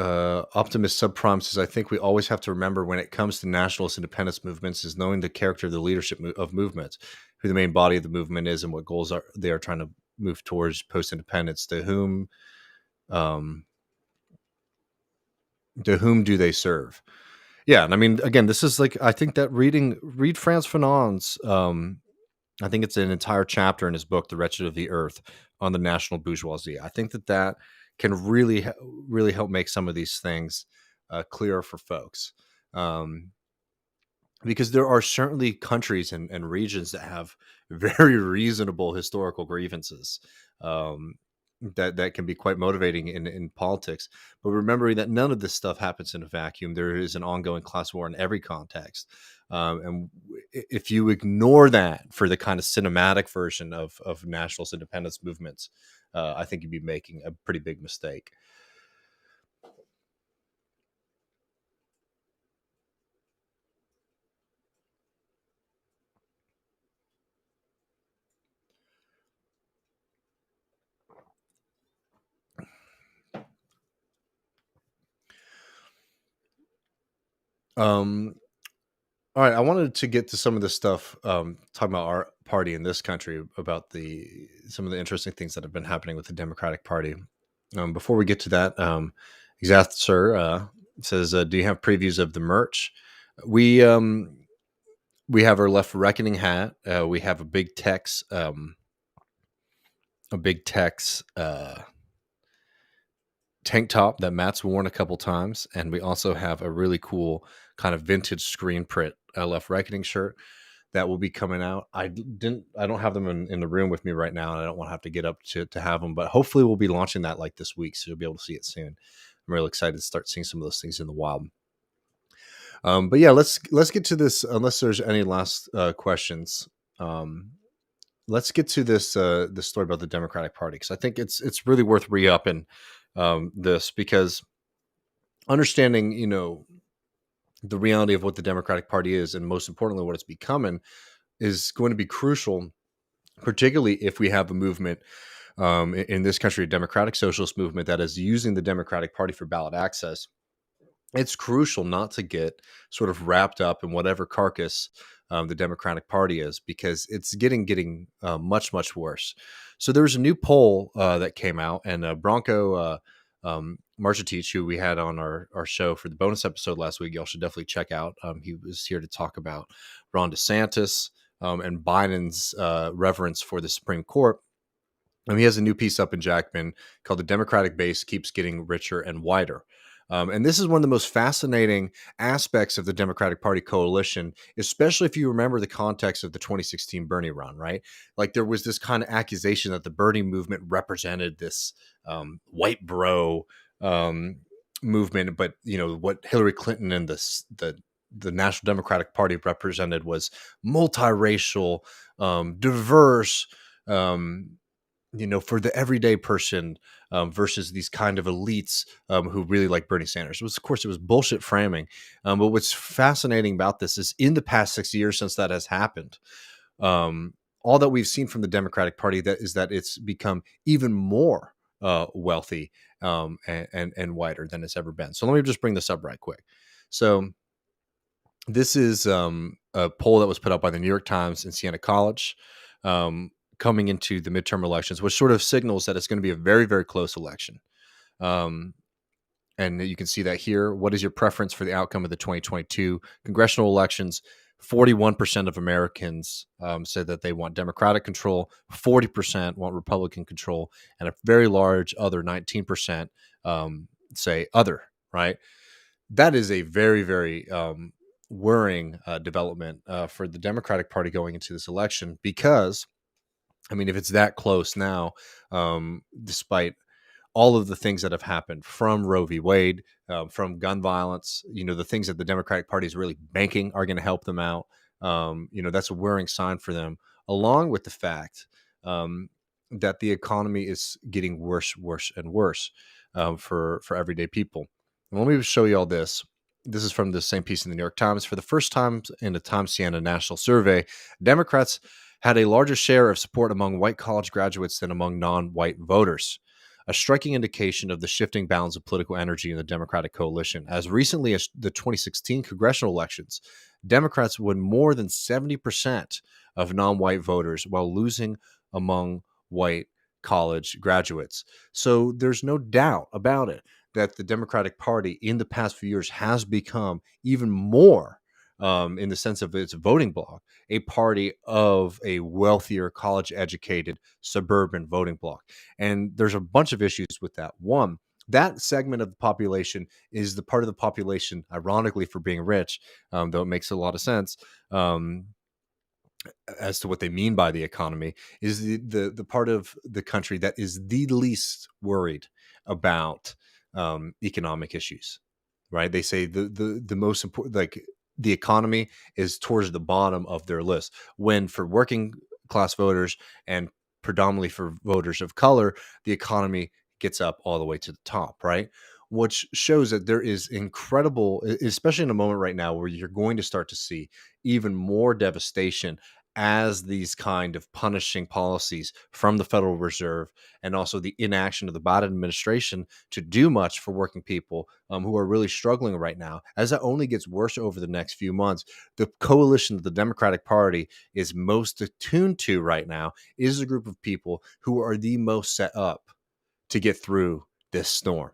Optimist Subprime says, I think we always have to remember when it comes to nationalist independence movements is knowing the character of the leadership of movements, who the main body of the movement is, and what goals they are trying to move towards post-independence. To whom do they serve? Yeah, and I mean, again, this is like, I think that read Frantz Fanon's, I think it's an entire chapter in his book, The Wretched of the Earth, on the national bourgeoisie. I think that can really help make some of these things clearer for folks. Because there are certainly countries and regions that have very reasonable historical grievances that can be quite motivating in politics. But remembering that none of this stuff happens in a vacuum, there is an ongoing class war in every context. And if you ignore that for the kind of cinematic version of nationalist independence movements, I think you'd be making a pretty big mistake. Um, all right, I wanted to get to some of this stuff, talking about our party in this country, about some of the interesting things that have been happening with the Democratic Party. Before we get to that, Exact Sir says, "Do you have previews of the merch?" We we have our Left Reckoning hat. We have a big Tex, tank top that Matt's worn a couple times, and we also have a really cool kind of vintage screen print Left Reckoning shirt that will be coming out. I don't have them in the room with me right now, and I don't want to have to get up to have them, but hopefully we'll be launching that like this week, so you'll be able to see it soon. I'm really excited to start seeing some of those things in the wild. But yeah, let's get to this. Unless there's any last questions, let's get to this story about the Democratic Party, because I think it's really worth re-upping this, because understanding the reality of what the Democratic Party is, and most importantly what it's becoming, is going to be crucial, particularly if we have a movement in this country, a democratic socialist movement that is using the Democratic Party for ballot access. It's crucial not to get sort of wrapped up in whatever carcass the Democratic Party is, because it's getting much worse. So there was a new poll that came out, and Bronco Marchetich, who we had on our show for the bonus episode last week, y'all should definitely check out. He was here to talk about Ron DeSantis and Biden's reverence for the Supreme Court. He has a new piece up in Jackman called "The Democratic Base Keeps Getting Richer and Wider." And this is one of the most fascinating aspects of the Democratic Party coalition, especially if you remember the context of the 2016 Bernie run, right? Like there was this kind of accusation that the Bernie movement represented this white bro um, movement, but what Hillary Clinton and the National Democratic Party represented was multiracial, diverse. For the everyday person versus these kind of elites who really like Bernie Sanders. Of course, it was bullshit framing. But what's fascinating about this is in the past 6 years since that has happened, all that we've seen from the Democratic Party that it's become even more wealthy and wider than it's ever been. So let me just bring this up right quick. So this is a poll that was put up by the New York Times and Siena College. Coming into the midterm elections, which sort of signals that it's going to be a very, very close election. And you can see that here. What is your preference for the outcome of the 2022 congressional elections? 41% of Americans said that they want Democratic control, 40% want Republican control, and a very large other 19% say other, right? That is a very, very worrying development for the Democratic Party going into this election because, I mean, if it's that close now, despite all of the things that have happened from Roe v. Wade, from gun violence, the things that the Democratic Party is really banking are going to help them out. That's a worrying sign for them, along with the fact that the economy is getting worse, worse, and worse for everyday people. And let me show you all this. This is from the same piece in the New York Times. For the first time in the Times Siena national survey, Democrats had a larger share of support among white college graduates than among non-white voters, a striking indication of the shifting balance of political energy in the Democratic coalition. As recently as the 2016 congressional elections, Democrats won more than 70% of non-white voters while losing among white college graduates. So there's no doubt about it that the Democratic Party in the past few years has become even more, in the sense of its voting bloc, a party of a wealthier, college-educated, suburban voting bloc. And there's a bunch of issues with that. One, that segment of the population is the part of the population, ironically, for being rich, though it makes a lot of sense as to what they mean by the economy, is the part of the country that is the least worried about economic issues, right? They say the most important, like, the economy is towards the bottom of their list, when for working class voters and predominantly for voters of color, the economy gets up all the way to the top, right? Which shows that there is incredible, especially in a moment right now where you're going to start to see even more devastation as these kind of punishing policies from the Federal Reserve and also the inaction of the Biden administration to do much for working people who are really struggling right now, as that only gets worse over the next few months. The coalition that the Democratic Party is most attuned to right now is a group of people who are the most set up to get through this storm.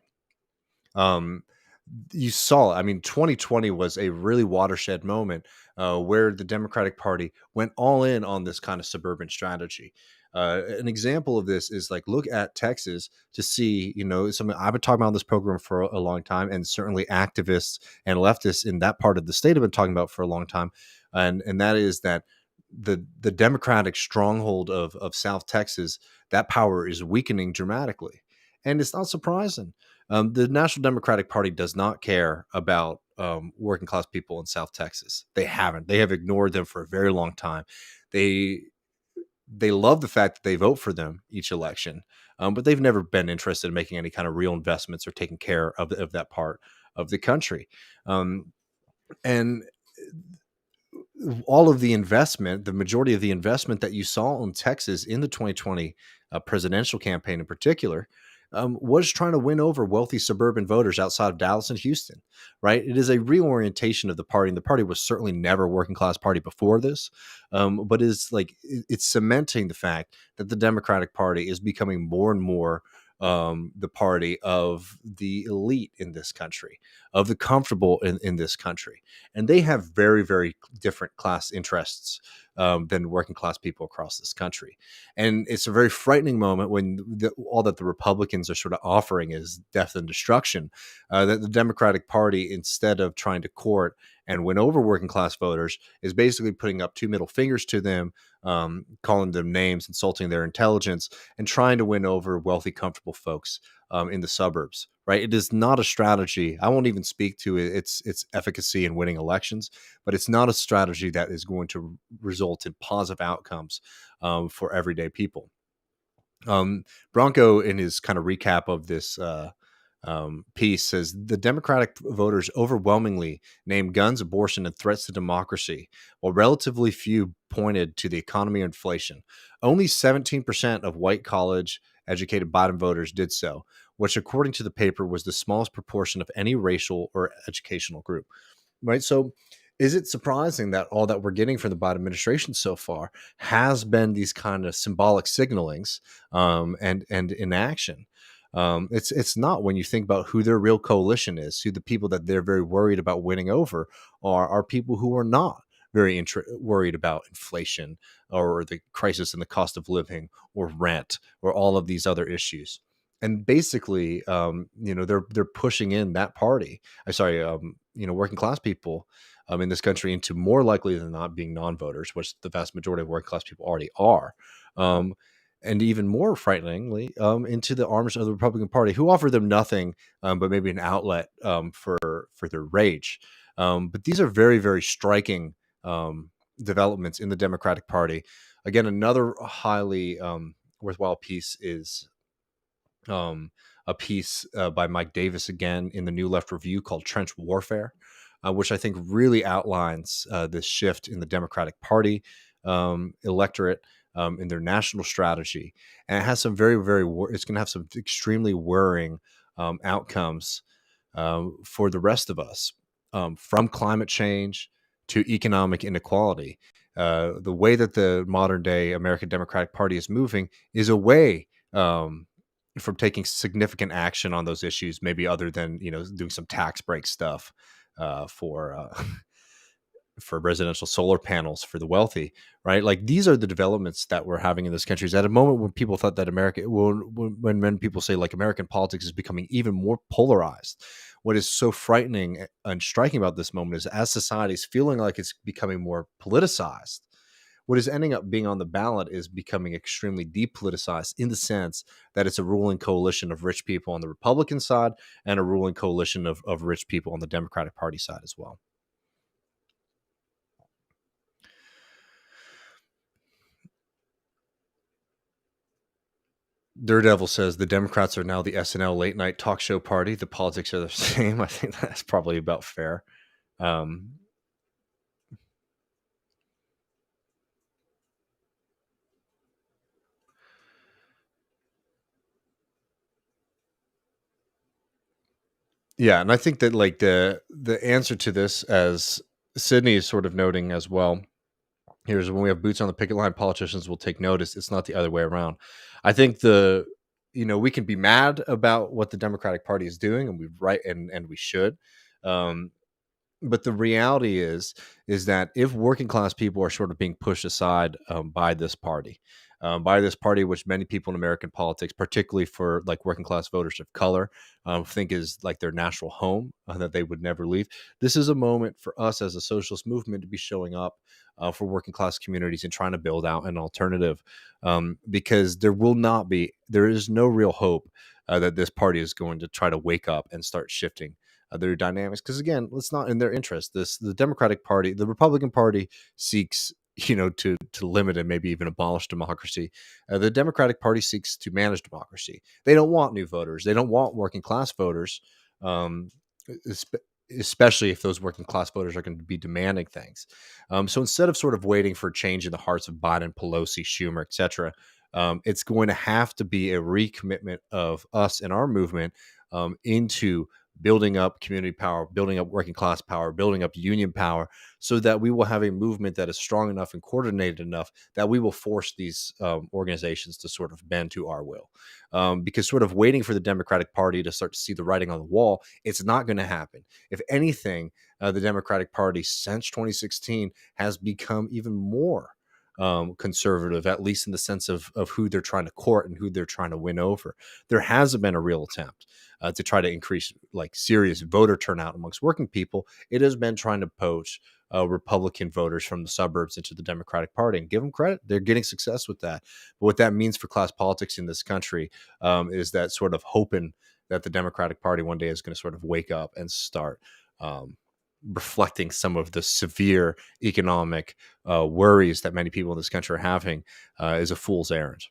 You saw, I mean, 2020 was a really watershed moment where the Democratic Party went all in on this kind of suburban strategy. An example of this is, like, look at Texas to see, something I've been talking about on this program for a long time, and certainly activists and leftists in that part of the state have been talking about for a long time, and that is that the Democratic stronghold of South Texas, that power is weakening dramatically, and it's not surprising. The National Democratic Party does not care about working class people in South Texas. They haven't. They have ignored them for a very long time. They love the fact that they vote for them each election, but they've never been interested in making any kind of real investments or taking care of that part of the country. And all of the investment, the majority of the investment that you saw in Texas in the 2020 presidential campaign in particular, was trying to win over wealthy suburban voters outside of Dallas and Houston, right? It is a reorientation of the party, and the party was certainly never a working class party before this, but it's cementing the fact that the Democratic Party is becoming more and more the party of the elite in this country, of the comfortable in this country. And they have very, very different class interests than working class people across this country. And it's a very frightening moment when all that the Republicans are sort of offering is death and destruction, that the Democratic Party, instead of trying to court and win over working class voters, is basically putting up two middle fingers to them, calling them names, insulting their intelligence, and trying to win over wealthy, comfortable folks in the suburbs. Right? It is not a strategy. I won't even speak to its efficacy in winning elections, but it's not a strategy that is going to result in positive outcomes for everyday people. Bronco, in his kind of recap of this piece, says the Democratic voters overwhelmingly named guns, abortion, and threats to democracy, while relatively few pointed to the economy or inflation. Only 17% of white college educated Biden voters did so, which, according to the paper, was the smallest proportion of any racial or educational group. Right. So, is it surprising that all that we're getting from the Biden administration so far has been these kind of symbolic signalings and inaction? It's not, when you think about who their real coalition is, who the people that they're very worried about winning over are people who are not very worried about inflation or the crisis in the cost of living or rent or all of these other issues. And basically, they're pushing in that party. Working class people in this country into, more likely than not, being non-voters, which the vast majority of working class people already are. And even more frighteningly, into the arms of the Republican Party, who offer them nothing but maybe an outlet for their rage. But these are very, very striking developments in the Democratic Party. Again, another highly worthwhile piece is a piece by Mike Davis, again, in the New Left Review, called Trench Warfare, which I think really outlines this shift in the Democratic Party electorate, in their national strategy. And it has some very, very, it's going to have some extremely worrying outcomes for the rest of us, from climate change to economic inequality. The way that the modern day American Democratic Party is moving is away from taking significant action on those issues, maybe other than, doing some tax break stuff for for residential solar panels for the wealthy, right? Like, these are the developments that we're having in this country. Is at a moment when people thought that when people say, like, American politics is becoming even more polarized. What is so frightening and striking about this moment is, as society is feeling like it's becoming more politicized, what is ending up being on the ballot is becoming extremely depoliticized, in the sense that it's a ruling coalition of rich people on the Republican side and a ruling coalition of rich people on the Democratic Party side as well. Daredevil says the Democrats are now the SNL late night talk show party. The politics are the same. I think that's probably about fair. Yeah, and I think that, like, the answer to this, as Sydney is sort of noting as well, here's: when we have boots on the picket line, politicians will take notice. It's not the other way around. I think we can be mad about what the Democratic Party is doing, and we right and we should. Um, but the reality is that if working class people are sort of being pushed aside by this party, which many people in American politics, particularly for, like, working class voters of color, think is like their natural home, that they would never leave. This is a moment for us as a socialist movement to be showing up for working class communities and trying to build out an alternative, because there is no real hope that this party is going to try to wake up and start shifting their dynamics, because, again, it's not in their interest. The Democratic Party, the Republican Party, seeks, to limit and maybe even abolish democracy. The Democratic Party seeks to manage democracy. They don't want new voters. They don't want working class voters, um, especially if those working class voters are going to be demanding things. So instead of sort of waiting for change in the hearts of Biden, Pelosi, Schumer, etc., it's going to have to be a recommitment of us and our movement into building up community power, building up working class power, building up union power, so that we will have a movement that is strong enough and coordinated enough that we will force these organizations to sort of bend to our will. Because sort of waiting for the Democratic Party to start to see the writing on the wall, it's not going to happen. If anything, the Democratic Party since 2016 has become even more conservative, at least in the sense of who they're trying to court and who they're trying to win over. There hasn't been a real attempt to try to increase like serious voter turnout amongst working people. It has been trying to poach Republican voters from the suburbs into the Democratic Party, and give them credit. They're getting success with that. But what that means for class politics in this country is that sort of hoping that the Democratic Party one day is going to sort of wake up and start reflecting some of the severe economic worries that many people in this country are having is a fool's errand.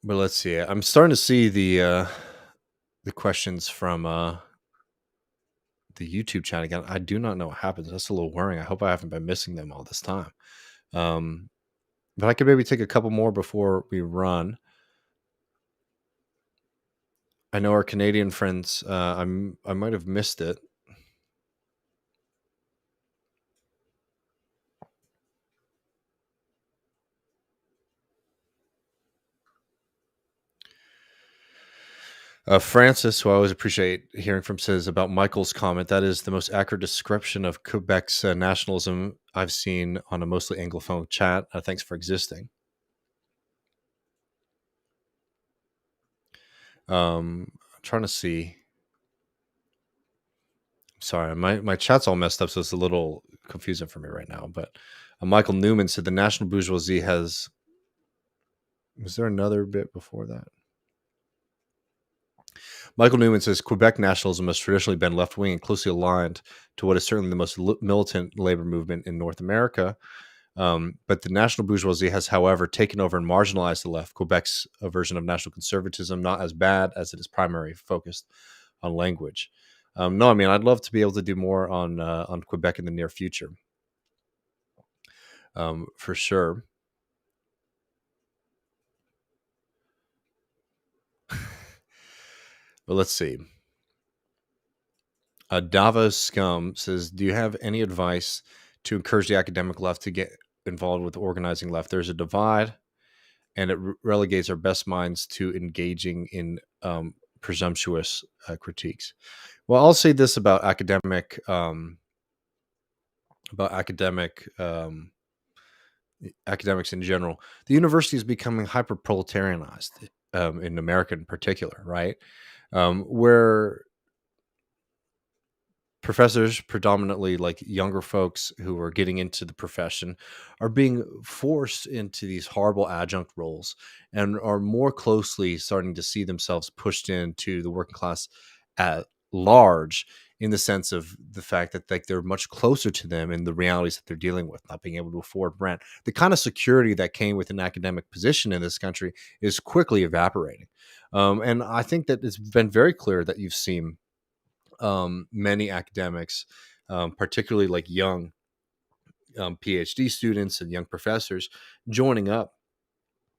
But let's see. I'm starting to see the questions from the YouTube chat again. I do not know what happens. That's a little worrying. I hope I haven't been missing them all this time. But I could maybe take a couple more before we run. I know our Canadian friends. I might have missed it. Francis, who I always appreciate hearing from, says about Michael's comment, that is the most accurate description of Quebec's nationalism I've seen on a mostly Anglophone chat. Thanks for existing. I'm trying to see. Sorry, my chat's all messed up, so it's a little confusing for me right now. But Michael Newman said the national bourgeoisie has. Was there another bit before that? Michael Newman says Quebec nationalism has traditionally been left wing and closely aligned to what is certainly the most militant labor movement in North America. But the national bourgeoisie has, however, taken over and marginalized the left. Quebec's version of national conservatism, not as bad as it is primarily focused on language. No, I mean, I'd love to be able to do more on Quebec in the near future, for sure. But let's see. Davos Scum says, do you have any advice to encourage the academic left to get involved with organizing left? There's a divide, and it relegates our best minds to engaging in presumptuous critiques. Well, I'll say this about academics in general. The university is becoming hyper proletarianized in America in particular, right? Where professors, predominantly like younger folks who are getting into the profession, are being forced into these horrible adjunct roles and are more closely starting to see themselves pushed into the working class at large, in the sense of the fact that like they're much closer to them in the realities that they're dealing with, not being able to afford rent. The kind of security that came with an academic position in this country is quickly evaporating. And I think that it's been very clear that you've seen many academics, particularly like young PhD students and young professors, joining up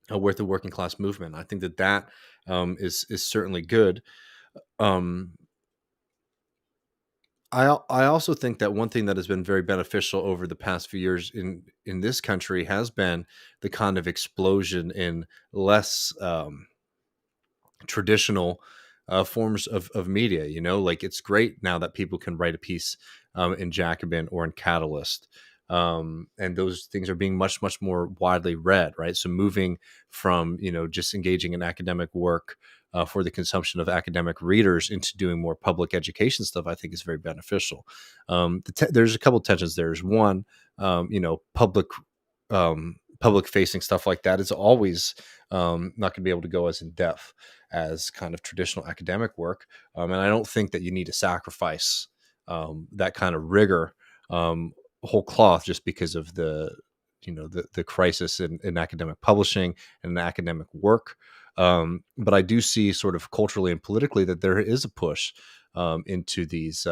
with the working class movement. I think that is certainly good. I also think that one thing that has been very beneficial over the past few years in this country has been the kind of explosion in less traditional forms of media. You know, like it's great now that people can write a piece in Jacobin or in Catalyst, and those things are being much more widely read, right? So moving from just engaging in academic work for the consumption of academic readers into doing more public education stuff, I think is very beneficial. There's a couple of tensions. There's one, public facing stuff like that is always not going to be able to go as in depth as kind of traditional academic work. And I don't think that you need to sacrifice that kind of rigor whole cloth just because of the crisis in academic publishing and academic work. But I do see sort of culturally and politically that there is a push into these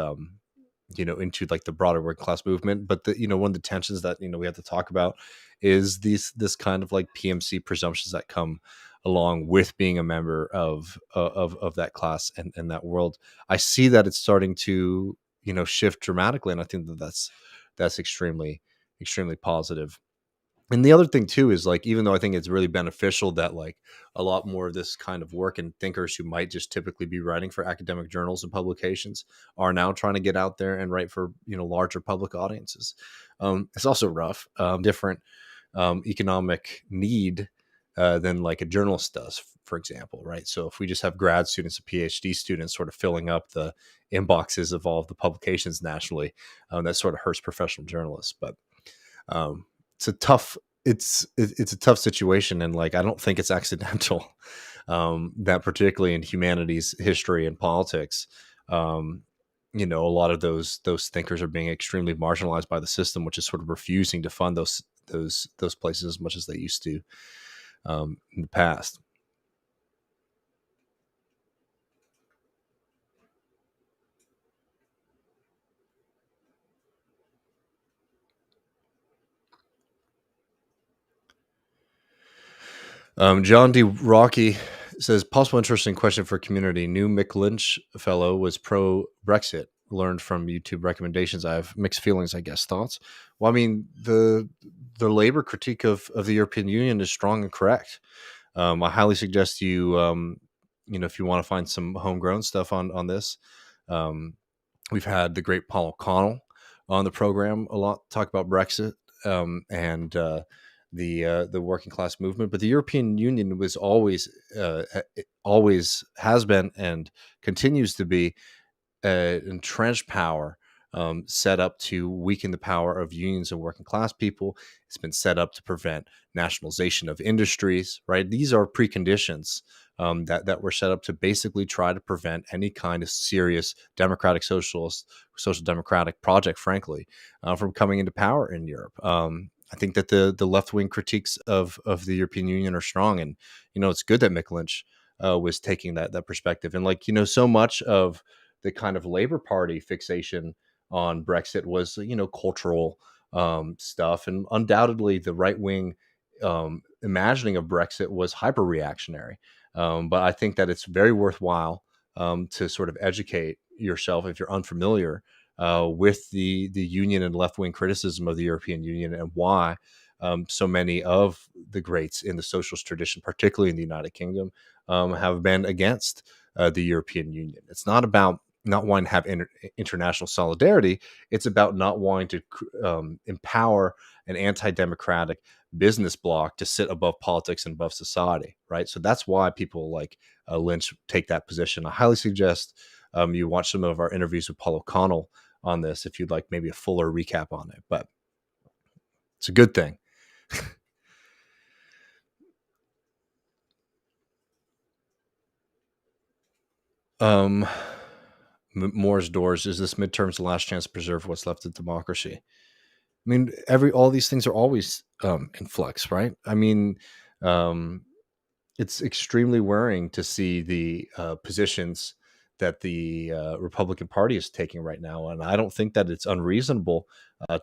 into like the broader working class movement. But one of the tensions that we have to talk about is this kind of like PMC presumptions that come along with being a member of that class and that world. I see that it's starting to shift dramatically, and I think that that's extremely positive. And the other thing too is like, even though I think it's really beneficial that like a lot more of this kind of work and thinkers who might just typically be writing for academic journals and publications are now trying to get out there and write for larger public audiences. It's also rough, different economic need than like a journalist does, for example, right? So if we just have grad students and PhD students sort of filling up the inboxes of all of the publications nationally, that sort of hurts professional journalists. But um, it's a tough it's a tough situation, and like I don't think it's accidental that particularly in humanities, history, and politics, um, a lot of those thinkers are being extremely marginalized by the system, which is sort of refusing to fund those places as much as they used to in the past. John D. Rocky says, possible interesting question for community. New Mick Lynch fellow was pro Brexit. Learned from YouTube recommendations. I have mixed feelings, I guess. Thoughts? Well, I mean, the labor critique of the European Union is strong and correct. I highly suggest you, if you want to find some homegrown stuff on this. Um, we've had the great Paul O'Connell on the program a lot, talk about Brexit and the working class movement. But the European Union was always has been and continues to be entrenched power, set up to weaken the power of unions and working class people. It's been set up to prevent nationalization of industries, right? These are preconditions that were set up to basically try to prevent any kind of serious democratic social democratic project, frankly, from coming into power in Europe. I think that the left wing critiques of the European Union are strong, and it's good that Mick Lynch was taking that perspective. And like so much of the kind of Labor Party fixation on Brexit was cultural stuff, and undoubtedly the right wing imagining of Brexit was hyper reactionary. But I think that it's very worthwhile to sort of educate yourself if you're unfamiliar with the union and left wing criticism of the European Union and why so many of the greats in the socialist tradition, particularly in the United Kingdom, have been against the European Union. It's not about not wanting to have international solidarity. It's about not wanting to empower an anti-democratic business bloc to sit above politics and above society, right? So that's why people like Lynch take that position. I highly suggest you watch some of our interviews with Paul O'Connell on this if you'd like maybe a fuller recap on it. But it's a good thing. Moore's doors, is this midterms the last chance to preserve what's left of democracy? I mean, all these things are always in flux, right? I mean, um, it's extremely worrying to see the positions that the Republican Party is taking right now, and I don't think that it's unreasonable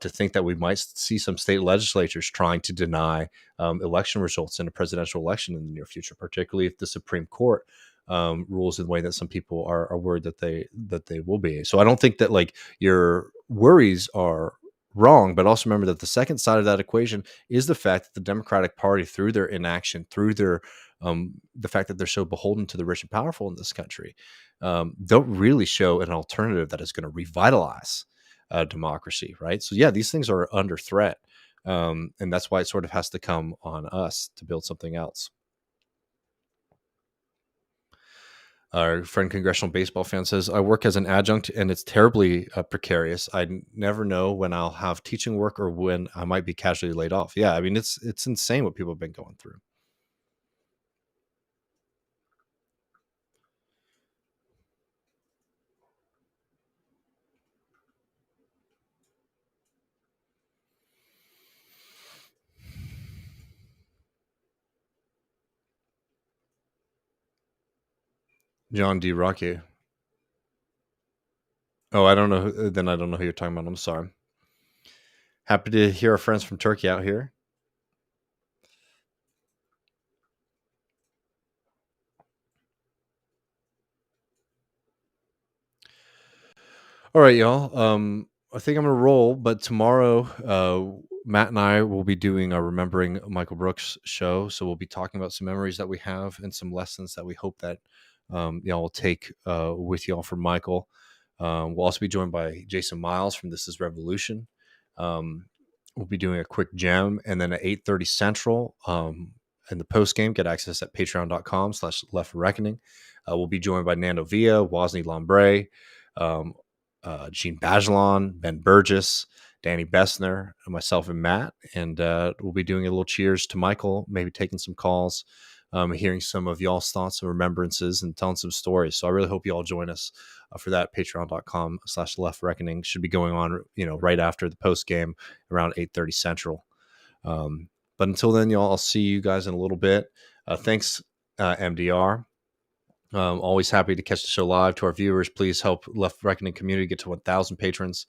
to think that we might see some state legislatures trying to deny election results in a presidential election in the near future, particularly if the Supreme Court rules in the way that some people are worried that they will be. So I don't think that like your worries are wrong, but also remember that the second side of that equation is the fact that the Democratic Party, through their inaction, through their the fact that they're so beholden to the rich and powerful in this country, don't really show an alternative that is going to revitalize democracy, right? So yeah, these things are under threat, and that's why it sort of has to come on us to build something else. Our friend congressional baseball fan says, I work as an adjunct and it's terribly precarious. Never know when I'll have teaching work or when I might be casually laid off. Yeah, I mean, it's insane what people have been going through. John D. Rocky. Oh, I don't know. Then I don't know who you're talking about. I'm sorry. Happy to hear our friends from Turkey out here. All right, y'all. I think I'm gonna roll, but tomorrow, Matt and I will be doing a Remembering Michael Brooks show. So we'll be talking about some memories that we have and some lessons that we hope that y'all will take with y'all from Michael. We'll also be joined by Jason Miles from This Is Revolution. Um, we'll be doing a quick gem, and then at 8:30 Central. In the post game, get access at patreon.com/left reckoning. We'll be joined by Nando Villa, Wozni Lombre, um, Gene Bajelon, Ben Burgess, Danny Bessner, and myself and Matt. And we'll be doing a little cheers to Michael, maybe taking some calls, hearing some of y'all's thoughts and remembrances and telling some stories. So I really hope you all join us for that. Patreon.com/left reckoning should be going on, right after the post game around 8:30 Central. But until then, y'all, I'll see you guys in a little bit. Thanks, MDR. Always happy to catch the show live. To our viewers, please help Left Reckoning community get to 1,000 patrons.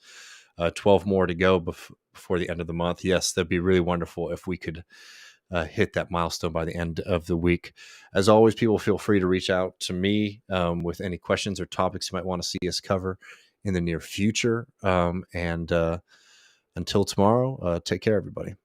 12 more to go before the end of the month. Yes, that'd be really wonderful if we could hit that milestone by the end of the week. As always, people feel free to reach out to me with any questions or topics you might want to see us cover in the near future. And until tomorrow, take care, everybody.